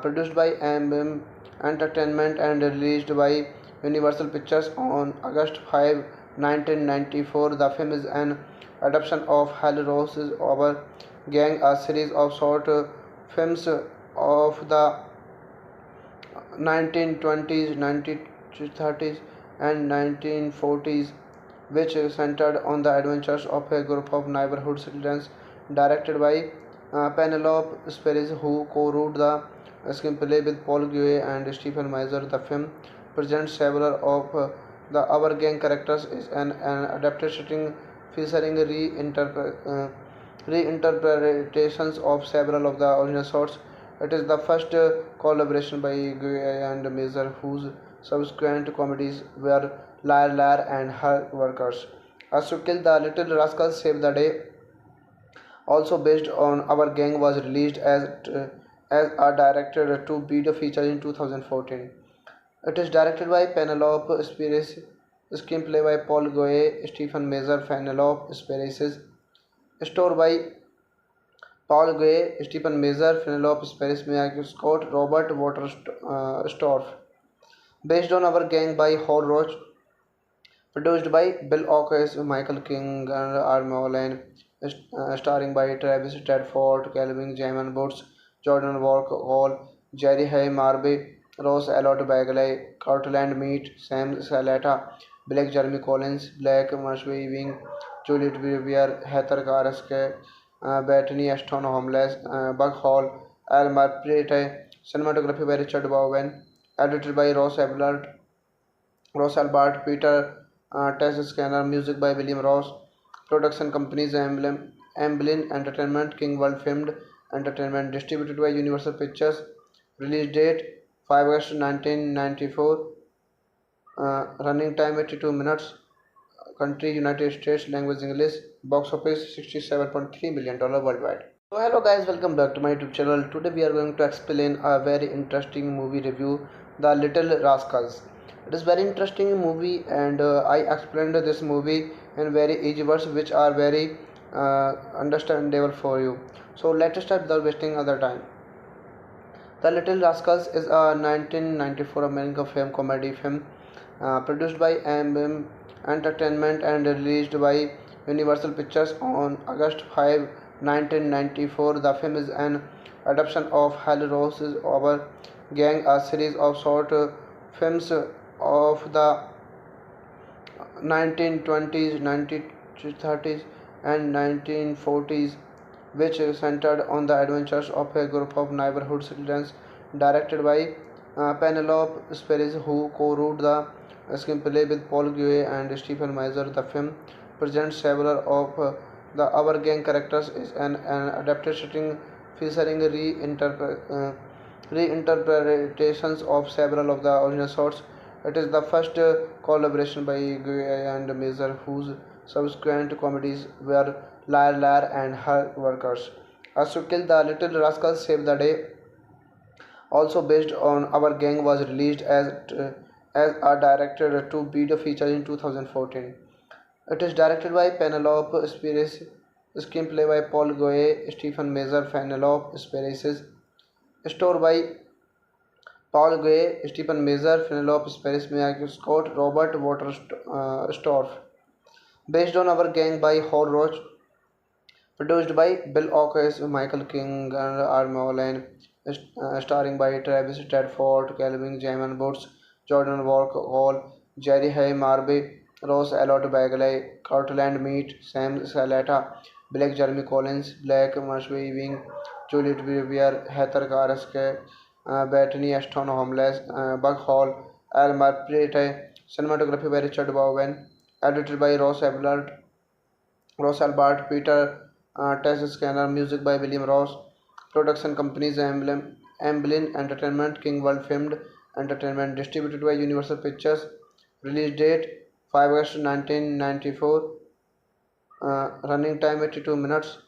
Speaker 2: produced by MM Entertainment and released by Universal Pictures on August 5, 1994. The film is an adaptation of Hal Rose's Our Gang, a series of short films of the 1920s, 1930s, and 1940s, which centered on the adventures of a group of neighborhood citizens, directed by Penelope Spheris, who co-wrote the screenplay with Paul Guay and Stephen Measure. The film presents several of the Our Gang characters is an adapted setting featuring reinterpretations of several of the original shorts. It is the first collaboration by Guy and Mazer, whose subsequent comedies were Liar Liar and Her Workers. As to Kill the Little Rascals Save the Day, also based on Our Gang, was released as a directed to video feature in 2014. It is directed by Penelope Spheris, screenplay by Paul Goye, Stephen Measure, Penelope Spheris, story by Paul Gray, Stephen Measure, Penelope Paris, Miyagi Scott, Robert Waterstorff. Based on Our Gang by Hal Roach, produced by Bill Oakes, Michael King, and Arma Lane, starring by Travis Tedford, Calvin Jamin Woods, Jordan Walk Hall, Jerry Hay Marby, Rose Elliott Bagley, Cortland Meat, Sam Salata, Blake Jeremy Collins, Black Marshby Wing, Juliet Vivier, Heather Karaske, Bethany Ashton Homeless, Buck Hall, Al Marprete, cinematography by Richard Bowen, edited by Ross Albert, Peter Test Scanner, music by William Ross, production companies Amblin Entertainment, King World Filmed Entertainment, distributed by Universal Pictures, release date 5 August 1994, running time 82 minutes, country United States, language English, box office $67.3 million worldwide. So hello guys, welcome back to my YouTube channel. Today we are going to explain a very interesting movie review, The Little Rascals. It is very interesting movie, and I explained this movie in very easy words which are very understandable for you. So let's start without wasting other time. The Little Rascals is a 1994 American film comedy film produced by MM Entertainment and released by Universal Pictures on August 5, 1994. The film is an adaptation of Hal Rose's Our Gang, a series of short films of the 1920s, 1930s, and 1940s, which centered on the adventures of a group of neighborhood citizens, directed by Penelope Spheris, who co-wrote the screenplay with Paul Guay and Stephen Measure. The film presents several of the Our Gang characters is an adapted setting featuring reinterpretations of several of the original shorts. It is the first collaboration by Guy and Mazer, whose subsequent comedies were Liar Liar and Her Workers. As to Kill the Little Rascals Save the Day, also based on Our Gang, was released as a directed to video feature in 2014. It is directed by Penelope Spheeris, screenplay by Paul Goye, Stephen Mazur, Penelope Spheeris, story by Paul Goye, Stephen Mazur, Penelope Spheeris, Miyagi Scott, Robert Waterstorff. Based on Our Gang by Hal Roach, produced by Bill Oakes, Michael King, and Arma Lane, starring by Travis Tedford, Calvin Jamin Woods, Jordan Walk Hall, Jerry Hay Marby, Rose Elliott Bagley, Cortland Meat, Sam Salata, Blake Jeremy Collins, Blake Marshby Wing, Juliet Vivier, Heather Karaske, Bethany Ashton Homeless, Buck Hall, Al Marprete, cinematography by Richard Bowen, edited by Ross Albert, Peter Tess Scanner, music by William Ross, production companies Amblin Entertainment, King World Filmed Entertainment, distributed by Universal Pictures, release date 5 August 1994, running time 82 minutes,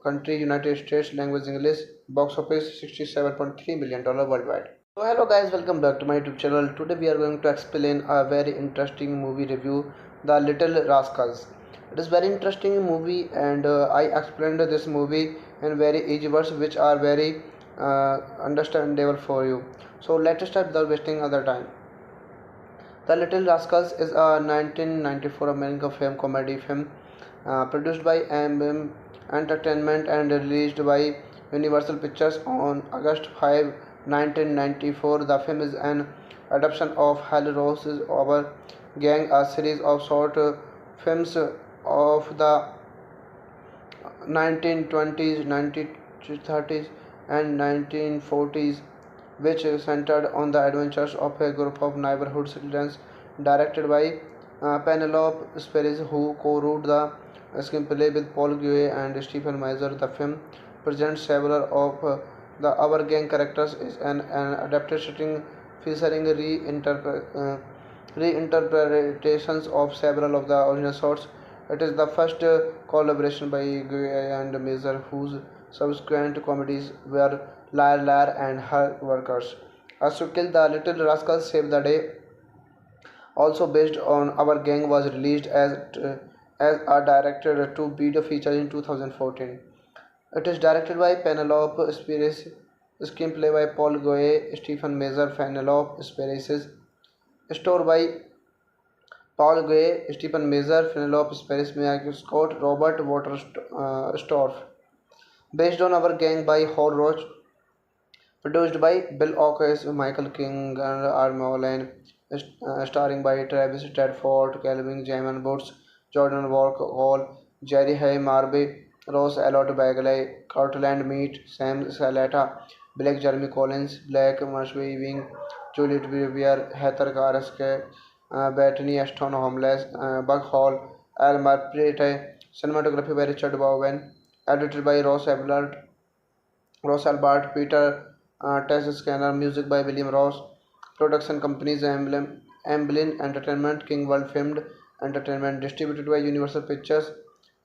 Speaker 2: country United States, language English, box office $67.3 million worldwide. So hello guys, welcome back to my YouTube channel. Today we are going to explain a very interesting movie review, The Little Rascals. It is very interesting movie, and I explained this movie in very easy words which are very understandable for you. So let's start without wasting other time. The Little Rascals is a 1994 American film comedy film produced by AMM Entertainment and released by Universal Pictures on August 5, 1994. The film is an adaptation of Hal Rose's Our Gang, a series of short films of the 1920s, 1930s, and 1940s, which centered on the adventures of a group of neighborhood citizens, directed by Penelope Spheeris, who co-wrote the screenplay with Paul Guay and Stephen Mazur. The film presents several of the Our Gang characters is an adapted setting featuring reinterpretations of several of the original sorts. It is the first collaboration by Guy and Mazur, whose subsequent comedies were Liar Liar and Her Workers. As to Kill, The Little Rascals Save the Day, also based on Our Gang, was released as a directed to video feature in 2014. It is directed by Penelope Spheeris, screenplay by Paul Goye, Stephen Mazur, Penelope Spheeris, story by Paul Gray, Stephen Mazur, Penelope Spheeris, Miyagi Scott, Robert Waterstorff. Based on Our Gang by Hal Roach, produced by Bill Oakes, Michael King, and Arma Lane, starring by Travis Tedford, Calvin Jamin Woods, Jordan Walk Hall, Jerry Hay Marby, Rose Elliott Bagley, Cortland Meat, Sam Salata, Blake Jeremy Collins, Blake Marshby Wing, Juliet Vivier, Heather Karaske, Bethany Ashton Homeless, Buck Hall, Al Marprete, cinematography by Richard Bowen, edited by Ross Albert, Peter Tess Scanner, music by William Ross, production companies Amblin Entertainment, King World Filmed Entertainment, distributed by Universal Pictures,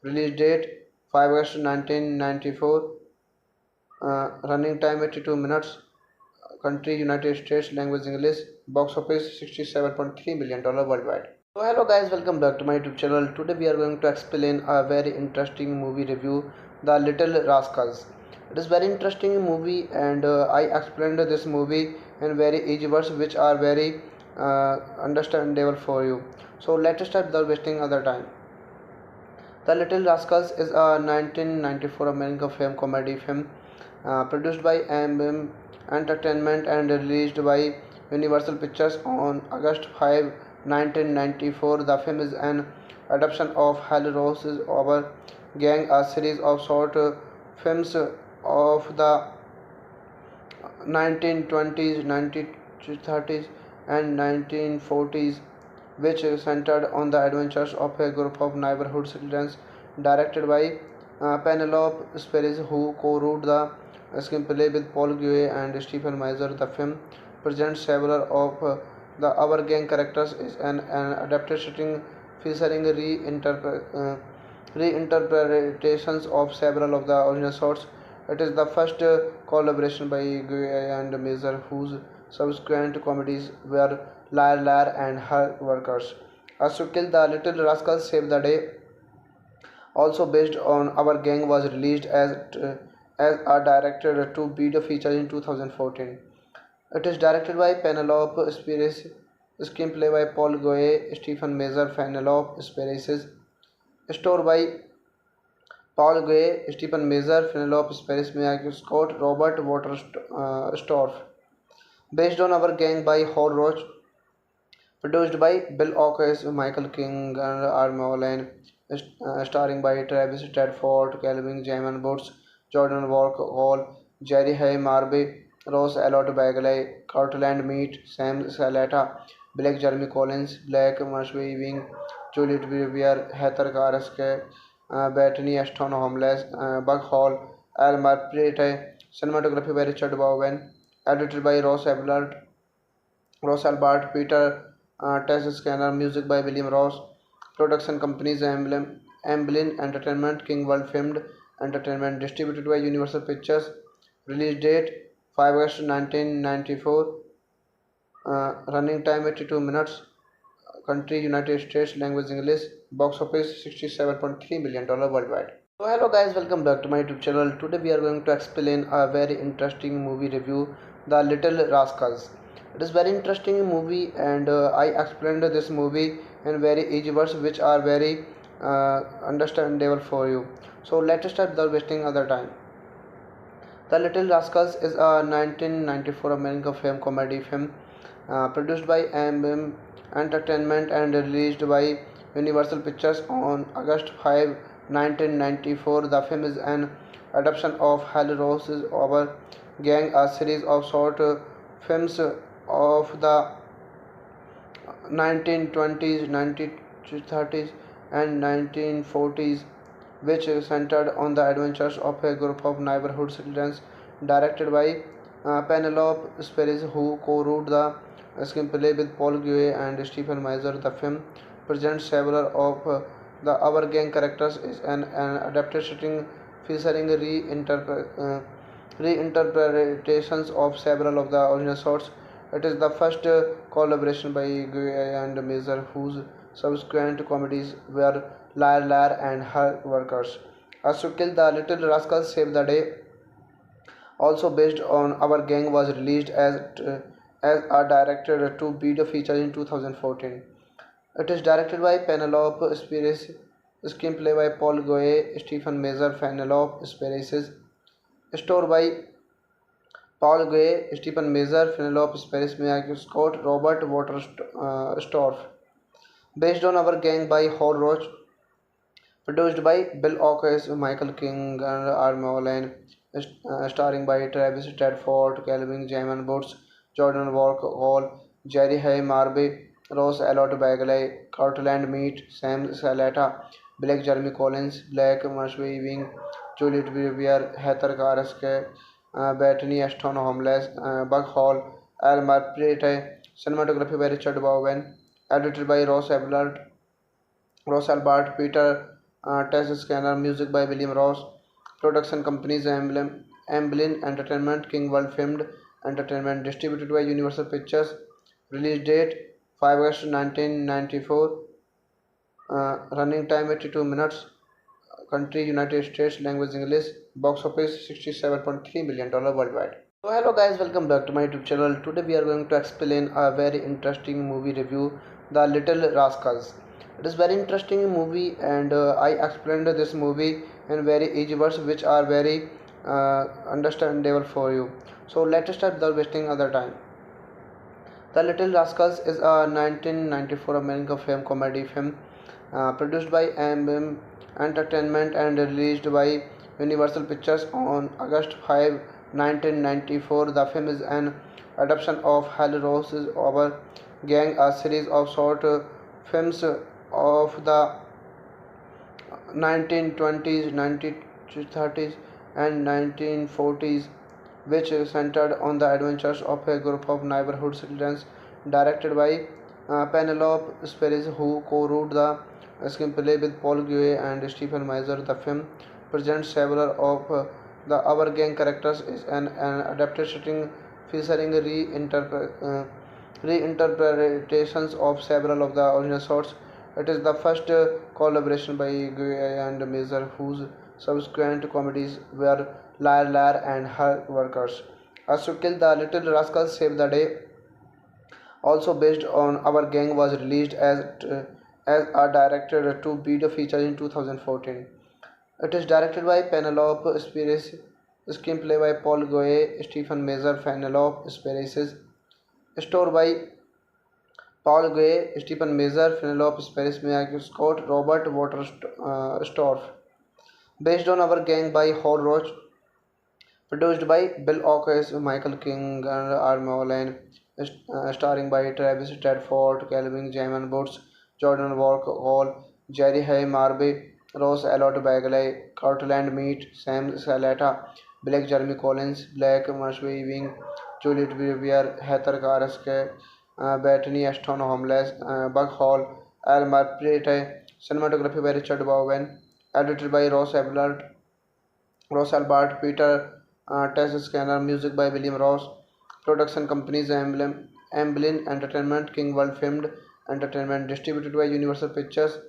Speaker 2: release date 5 August 1994, running time 82 minutes, country United States, language English, box office $67.3 million worldwide. So hello guys, welcome back to my YouTube channel. Today we are going to explain a very interesting movie review, The Little Rascals. It is very interesting movie, and I explained this movie in very easy words which are very understandable for you. So let's start without wasting other time. The Little Rascals is a 1994 American film comedy film produced by AMM Entertainment and released by Universal Pictures on August 5, 1994. The film is an adaptation of Hal Rose's Our Gang, a series of short films of the 1920s, 1930s, and 1940s, which centered on the adventures of a group of neighborhood citizens, directed by Penelope Spheeris, who co-wrote the screenplay with Paul Guay and Stephen Mazur. The film presents several of the Our Gang characters is an adapted setting featuring reinterpretations of several of the original sorts. It is the first collaboration by Guy and Mazur, whose subsequent comedies were Liar Liar and Her Workers. As to Kill the Little Rascals Save the Day, also based on Our Gang, was released as a directed to video feature in 2014. It is directed by Penelope Spheres, screenplay by Paul Goye, Stephen Mazur, Penelope Spheres, story by Paul Goye, Stephen Mazur, Penelope Spheres, Miyagi Scott, Robert Waterstorff. Based on Our Gang by Hal Roach, produced by Bill Oakes, Michael King, and Armolen, starring by Travis Tedford, Calvin Jamin Boots, Jordan Walk Hall, Jerry Hay Marby, Rose Elliott Bagley, Cortland Meat, Sam Salata, Blake Jeremy Collins, Blake Marshwing, Juliet Vivier, Heather Karaske, Bethany Ashton Homeless, Buck Hall, Al Marprete, cinematography by Richard Bowen, edited by Ross Albert, Peter Tess Scanner, music by William Ross, production companies Amblin Entertainment, King World Filmed Entertainment, distributed by Universal Pictures, release date 5 August 1994, running time 82 minutes, country United States, language English, box office $67.3 million worldwide. So hello guys, welcome back to my YouTube channel. Today we are going to explain a very interesting movie review, The Little Rascals. It is very interesting movie, and I explained this movie in very easy words which are very understandable for you. So let's start without wasting other time. The Little Rascals is a 1994 American film comedy film produced by AMM Entertainment and released by Universal Pictures on August 5, 1994. The film is an adaptation of Hal Rose's Our Gang, a series of short films of the 1920s, 1930s, and 1940s, which centered on the adventures of a group of neighborhood citizens. Directed by Penelope Spheres, who co-wrote the screenplay with Paul Goye and Stephen Mazur. The film presents several of the Our Gang characters is an adapted setting featuring reinterpretations of several of the original sorts. It is the first collaboration by Goye and Mazur, whose subsequent comedies were Liar Liar and Her Workers. As to Kill the Little Rascals Save the Day, also based on Our Gang, was released as a directed to video feature in 2014. It is directed by Penelope Spheres, screenplay by Paul Goye, Stephen Mazur, Penelope Spheres, story by Paul Goye, Stephen Mazur, Penelope Spheres, Miyagi Scott, Robert Waterstorff. Based on Our Gang by Hal Roach, produced by Bill Oakes, Michael King, and Armolen, starring by Travis Tedford, Calvin Jamin Boots, Jordan Walk Hall, Jerry Hay Marby, Rose Elliott Bagley, Cortland Meat, Sam Salata, Blake Jeremy Collins, Blake Marshwing, Juliet Vivier, Heather Karaske, Bethany Ashton Homeless, Buck Hall, Al Marprete, cinematography by Richard Bowen, edited by Ross Albert, Peter Tess Scanner, music by William Ross, production companies Amblin Entertainment, King World Filmed Entertainment, distributed by Universal Pictures, release date 5 August 1994, running time 82 minutes, country United States, language English, box office $67.3 million worldwide. So hello guys, welcome back to my YouTube channel. Today we are going to explain a very interesting movie review, The Little Rascals. It is very interesting movie, and I explained this movie in very easy words which are very understandable for you. So let's start without wasting other time. The Little Rascals is a 1994 American film comedy film produced by AMM Entertainment and released by Universal Pictures on August 5, 1994. The film is an adaptation of Hal Rose's Our Gang, a series of short films of the 1920s, 1930s, and 1940s, which centered on the adventures of a group of neighborhood citizens. Directed by Penelope Spheres, who co-wrote the screenplay with Paul Goye and Stephen Mazur. The film presents several of the Our Gang characters is an adapted setting featuring reinterpretations of several of the original sorts. It is the first collaboration by Guy and Mazer, whose subsequent comedies were Liar Liar and Her Workers. As to Kill the Little Rascals Save the Day, also based on Our Gang, was released as a directed to video feature in 2014. It is directed by Penelope Spheres, screenplay by Paul Goye, Stephen Mazer, Penelope Spheres, story by Paul Goye, Stephen Mazer, Penelope Spheres, Miyagi Scott, Robert Waterstorff. Based on Our Gang by Hal Roach, produced by Bill Oakes, Michael King, and Armolin, starring by Travis Tedford, Calvin Jamin Boots, Jordan Walk Hall, Jerry Hay Marby, Rose Elliott Bagley, Cortland Meat, Sam Salata, Blake Jeremy Collins, Blake Marshby Wing, Juliet Vivier, Heather Karaske, Bethany Ashton Homeless, Buck Hall, Al Marprete, cinematography by Richard Bowen, edited by Ross Albert, Peter Tess Scanner, music by William Ross, production companies Amblin Entertainment, King World Filmed Entertainment, distributed by Universal Pictures,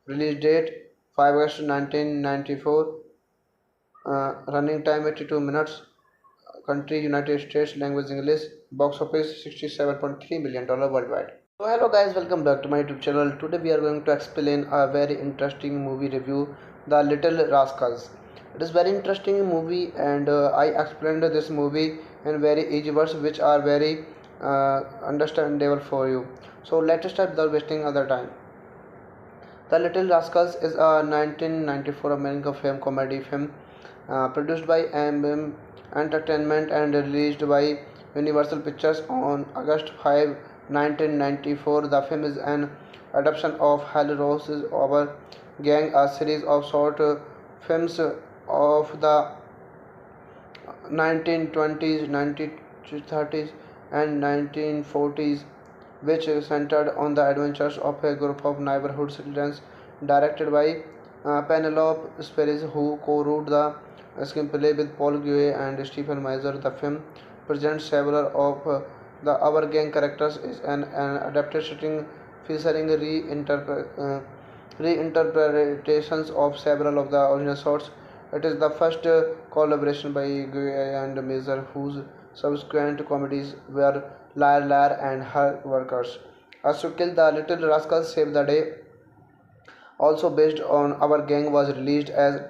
Speaker 2: release date 5 August 1994, running time 82 minutes, country United States, language English, box office $67.3 million worldwide. So hello guys, welcome back to my YouTube channel. Today we are going to explain a very interesting movie review, The Little Rascals. It is very interesting movie, and I explained this movie in very easy words which are very understandable for you. So let's start without wasting other time. The Little Rascals is a 1994 American film comedy film produced by AM Entertainment and released by Universal Pictures on August 5, 1994. The film is an adaptation of Hal Rose's Our Gang, a series of short films of the 1920s, 1930s, and 1940s, which centered on the adventures of a group of neighborhood citizens, directed by Penelope Spheres, who co-wrote the screenplay with Paul Guay and Stephen Meyer. The film presents several of the Our Gang characters is an adaptation featuring reinterpretations of several of the original shorts. It is the first collaboration by Guy and Mazer, whose subsequent comedies were Liar Liar and Her Workers. As to Kill the Little Rascals Save the Day, also based on Our Gang, was released as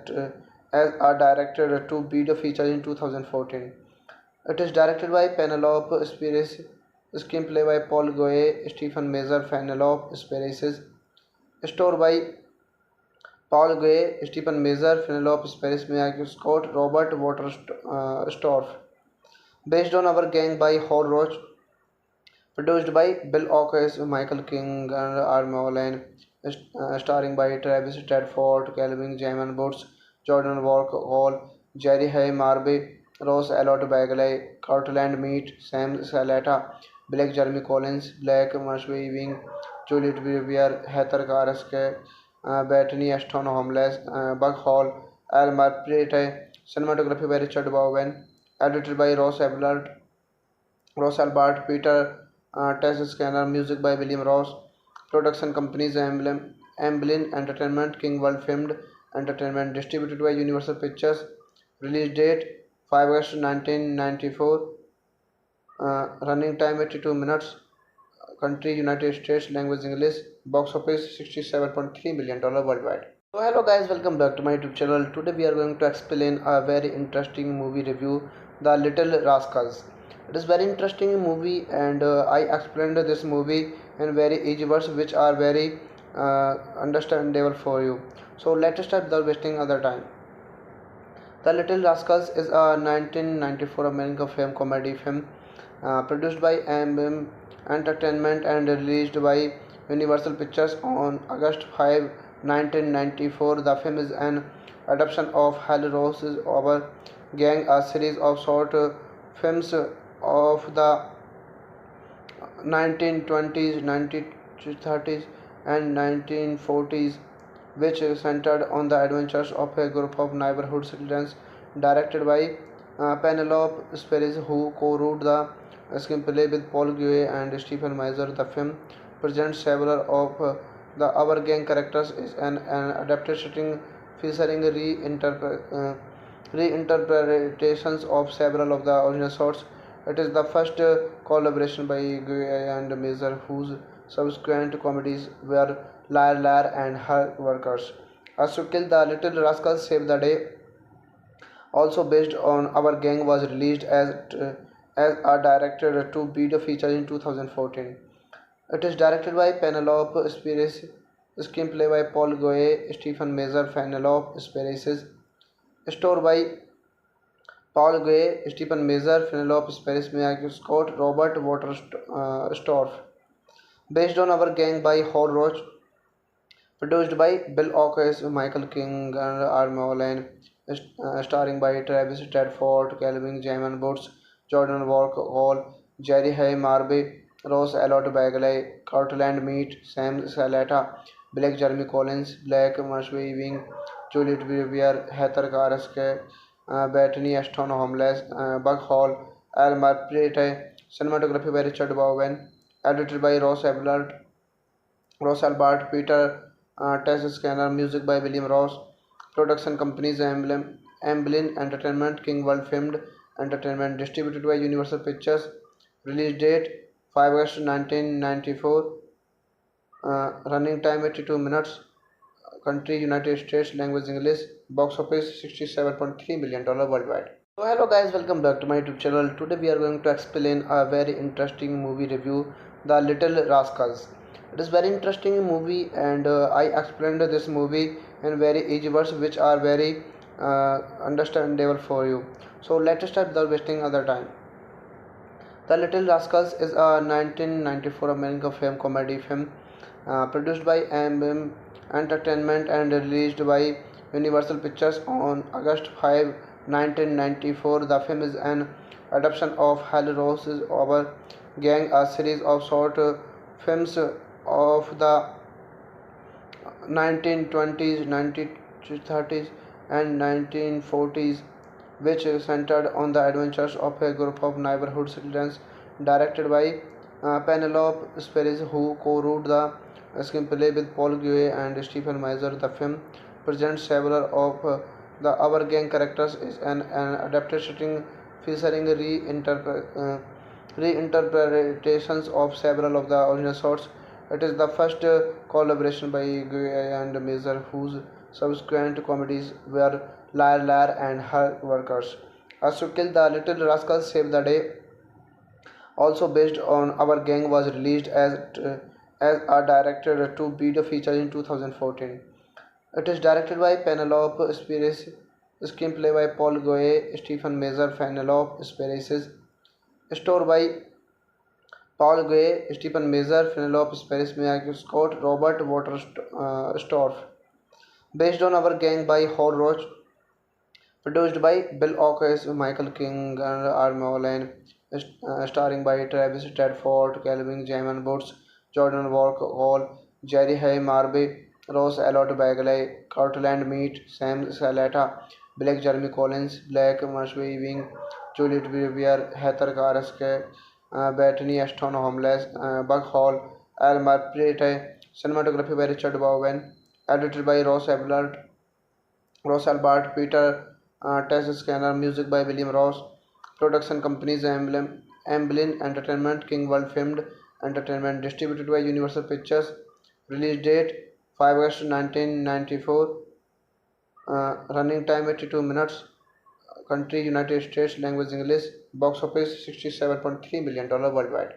Speaker 2: a directed to video feature in 2014. It is directed by Penelope Spheres, screenplay by Paul Goye, Stephen Mazer, Penelope Spheres, story by Paul Goye, Stephen Mazer, Penelope Spheres, Miyagi Scott, Robert Waterstorff. Based on Our Gang by Hal Roach, produced by Bill Oakes, Michael King, and Armolin, starring by Travis Tedford, Calvin Jamin Boots, Jordan Walk Hall, Jerry Hay Marby, Rose Elliott Bagley, Cortland Meat, Sam Salata, Blake Jeremy Collins, Blake Marshby Wing, Juliet Vivier, Heather Karaske, Bethany Ashton Homeless, Buck Hall, Al Marprete, cinematography by Richard Bowen, edited by Ross Albert, Peter Tess Scanner, music by William Ross, production companies Amblin Entertainment, King World Filmed Entertainment, distributed by Universal Pictures, release date 5 August 1994, running time 82 minutes, country United States, language English, box office $67.3 million worldwide. So hello guys, welcome back to my YouTube channel. Today we are going to explain a very interesting movie review, The Little Rascals. It is very interesting movie, and I explained this movie in very easy words which are very understandable for you. So let's start without wasting other time. The Little Rascals is a 1994 American film comedy film produced by AM Entertainment and released by Universal Pictures on August 5, 1994. The film is an adaptation of Hal Rose's Our Gang, a series of short films of the 1920s, 1930s, and 1940s, which centered on the adventures of a group of neighborhood citizens, directed by Penelope Spheres, who co-wrote the screenplay with Paul Guay and Stephen Meyer. The film presents several of The Our Gang Characters is an adapted setting featuring reinterpretations of several of the original sorts. It is the first collaboration by Guy and Mazer, whose subsequent comedies were Liar Liar and Her Workers. As to Kill the Little Rascals Save the Day, also based on Our Gang, was released as a directed to video feature in 2014. It is directed by Penelope Spheres, screenplay by Paul Goye, Stephen Mazur, Penelope Spheres, story by Paul Goye, Stephen Mazur, Penelope Spheres, Miyagi Scott, Robert Waterstorff. Based on Our Gang by Howard Roach, produced by Bill Oakes, Michael King, and Armo Lane, starring by Travis Tedford, Calvin Jamin Boots, Jordan Walk Hall, Jerry Hay Marby, Rose Elliott Bagley, Cortland Meat, Sam Salata, Blake Jeremy Collins, Blake Marshby Wing, Juliet Brewer, Heather Karaske, Bethany Ashton Homeless, Buck Hall, Al Marprete, cinematography by Richard Bowen, edited by Ross Albert, Peter Test Scanner, music by William Ross, production companies Amblin Entertainment, King World Filmed Entertainment, distributed by Universal Pictures, release date 5 August 1994, running time 82 minutes, country United States, language English, box office $67.3 million worldwide. So hello guys, welcome back to my YouTube channel. Today we are going to explain a very interesting movie review, The Little Rascals. It is very interesting movie, and I explained this movie in very easy words which are very understandable for you. So let's start without wasting other time. The Little Rascals is a 1994 American film comedy film produced by M Entertainment and released by Universal Pictures on August 5, 1994. The film is an adaptation of Hal Rose's Our Gang, a series of short films of the 1920s, 1930s, and 1940s, which centered on the adventures of a group of neighborhood citizens, directed by Penelope Spheres, who co-wrote the screenplay with Paul Guay and Stephen Mazur. The film presents several of the Our Gang characters is an adapted setting featuring reinterpretations of several of the original sorts. It is the first collaboration by Guy and Mazer, whose subsequent comedies were Liar Liar and Her Workers. As to Kill the Little Rascals Save the Day, also based on Our Gang, was released as a directed to video feature in 2014. It is directed by Penelope Spheres, screenplay by Paul Goye, Stephen Mazur, Penelope Spheres, story by Paul Gray, Stephen Mazur, Penelope Spheres, Miyagi Scott, Robert Waterstorff. Based on Our Gang by Howard Roach, produced by Bill Oakes, Michael King, and Armo Lane, starring by Travis Tedford, Calvin Jamin Boots, Jordan Walk Hall, Jerry Hay Marby, Rose Elliott Bagley, Cortland Meat, Sam Salata, Blake Jeremy Collins, Blake Marshby Wing, Juliet Brewer, Heather Karaske, Bethany Ashton Homeless, Buck Hall, Al Marprete, cinematography by Richard Bowen, edited by Ross Albert, Peter Test Scanner, music by William Ross, production companies Amblin Entertainment, King World Filmed Entertainment, distributed by Universal Pictures, release date 5 August 1994, running time 82 minutes, country United States, language English, box office $67.3 million worldwide.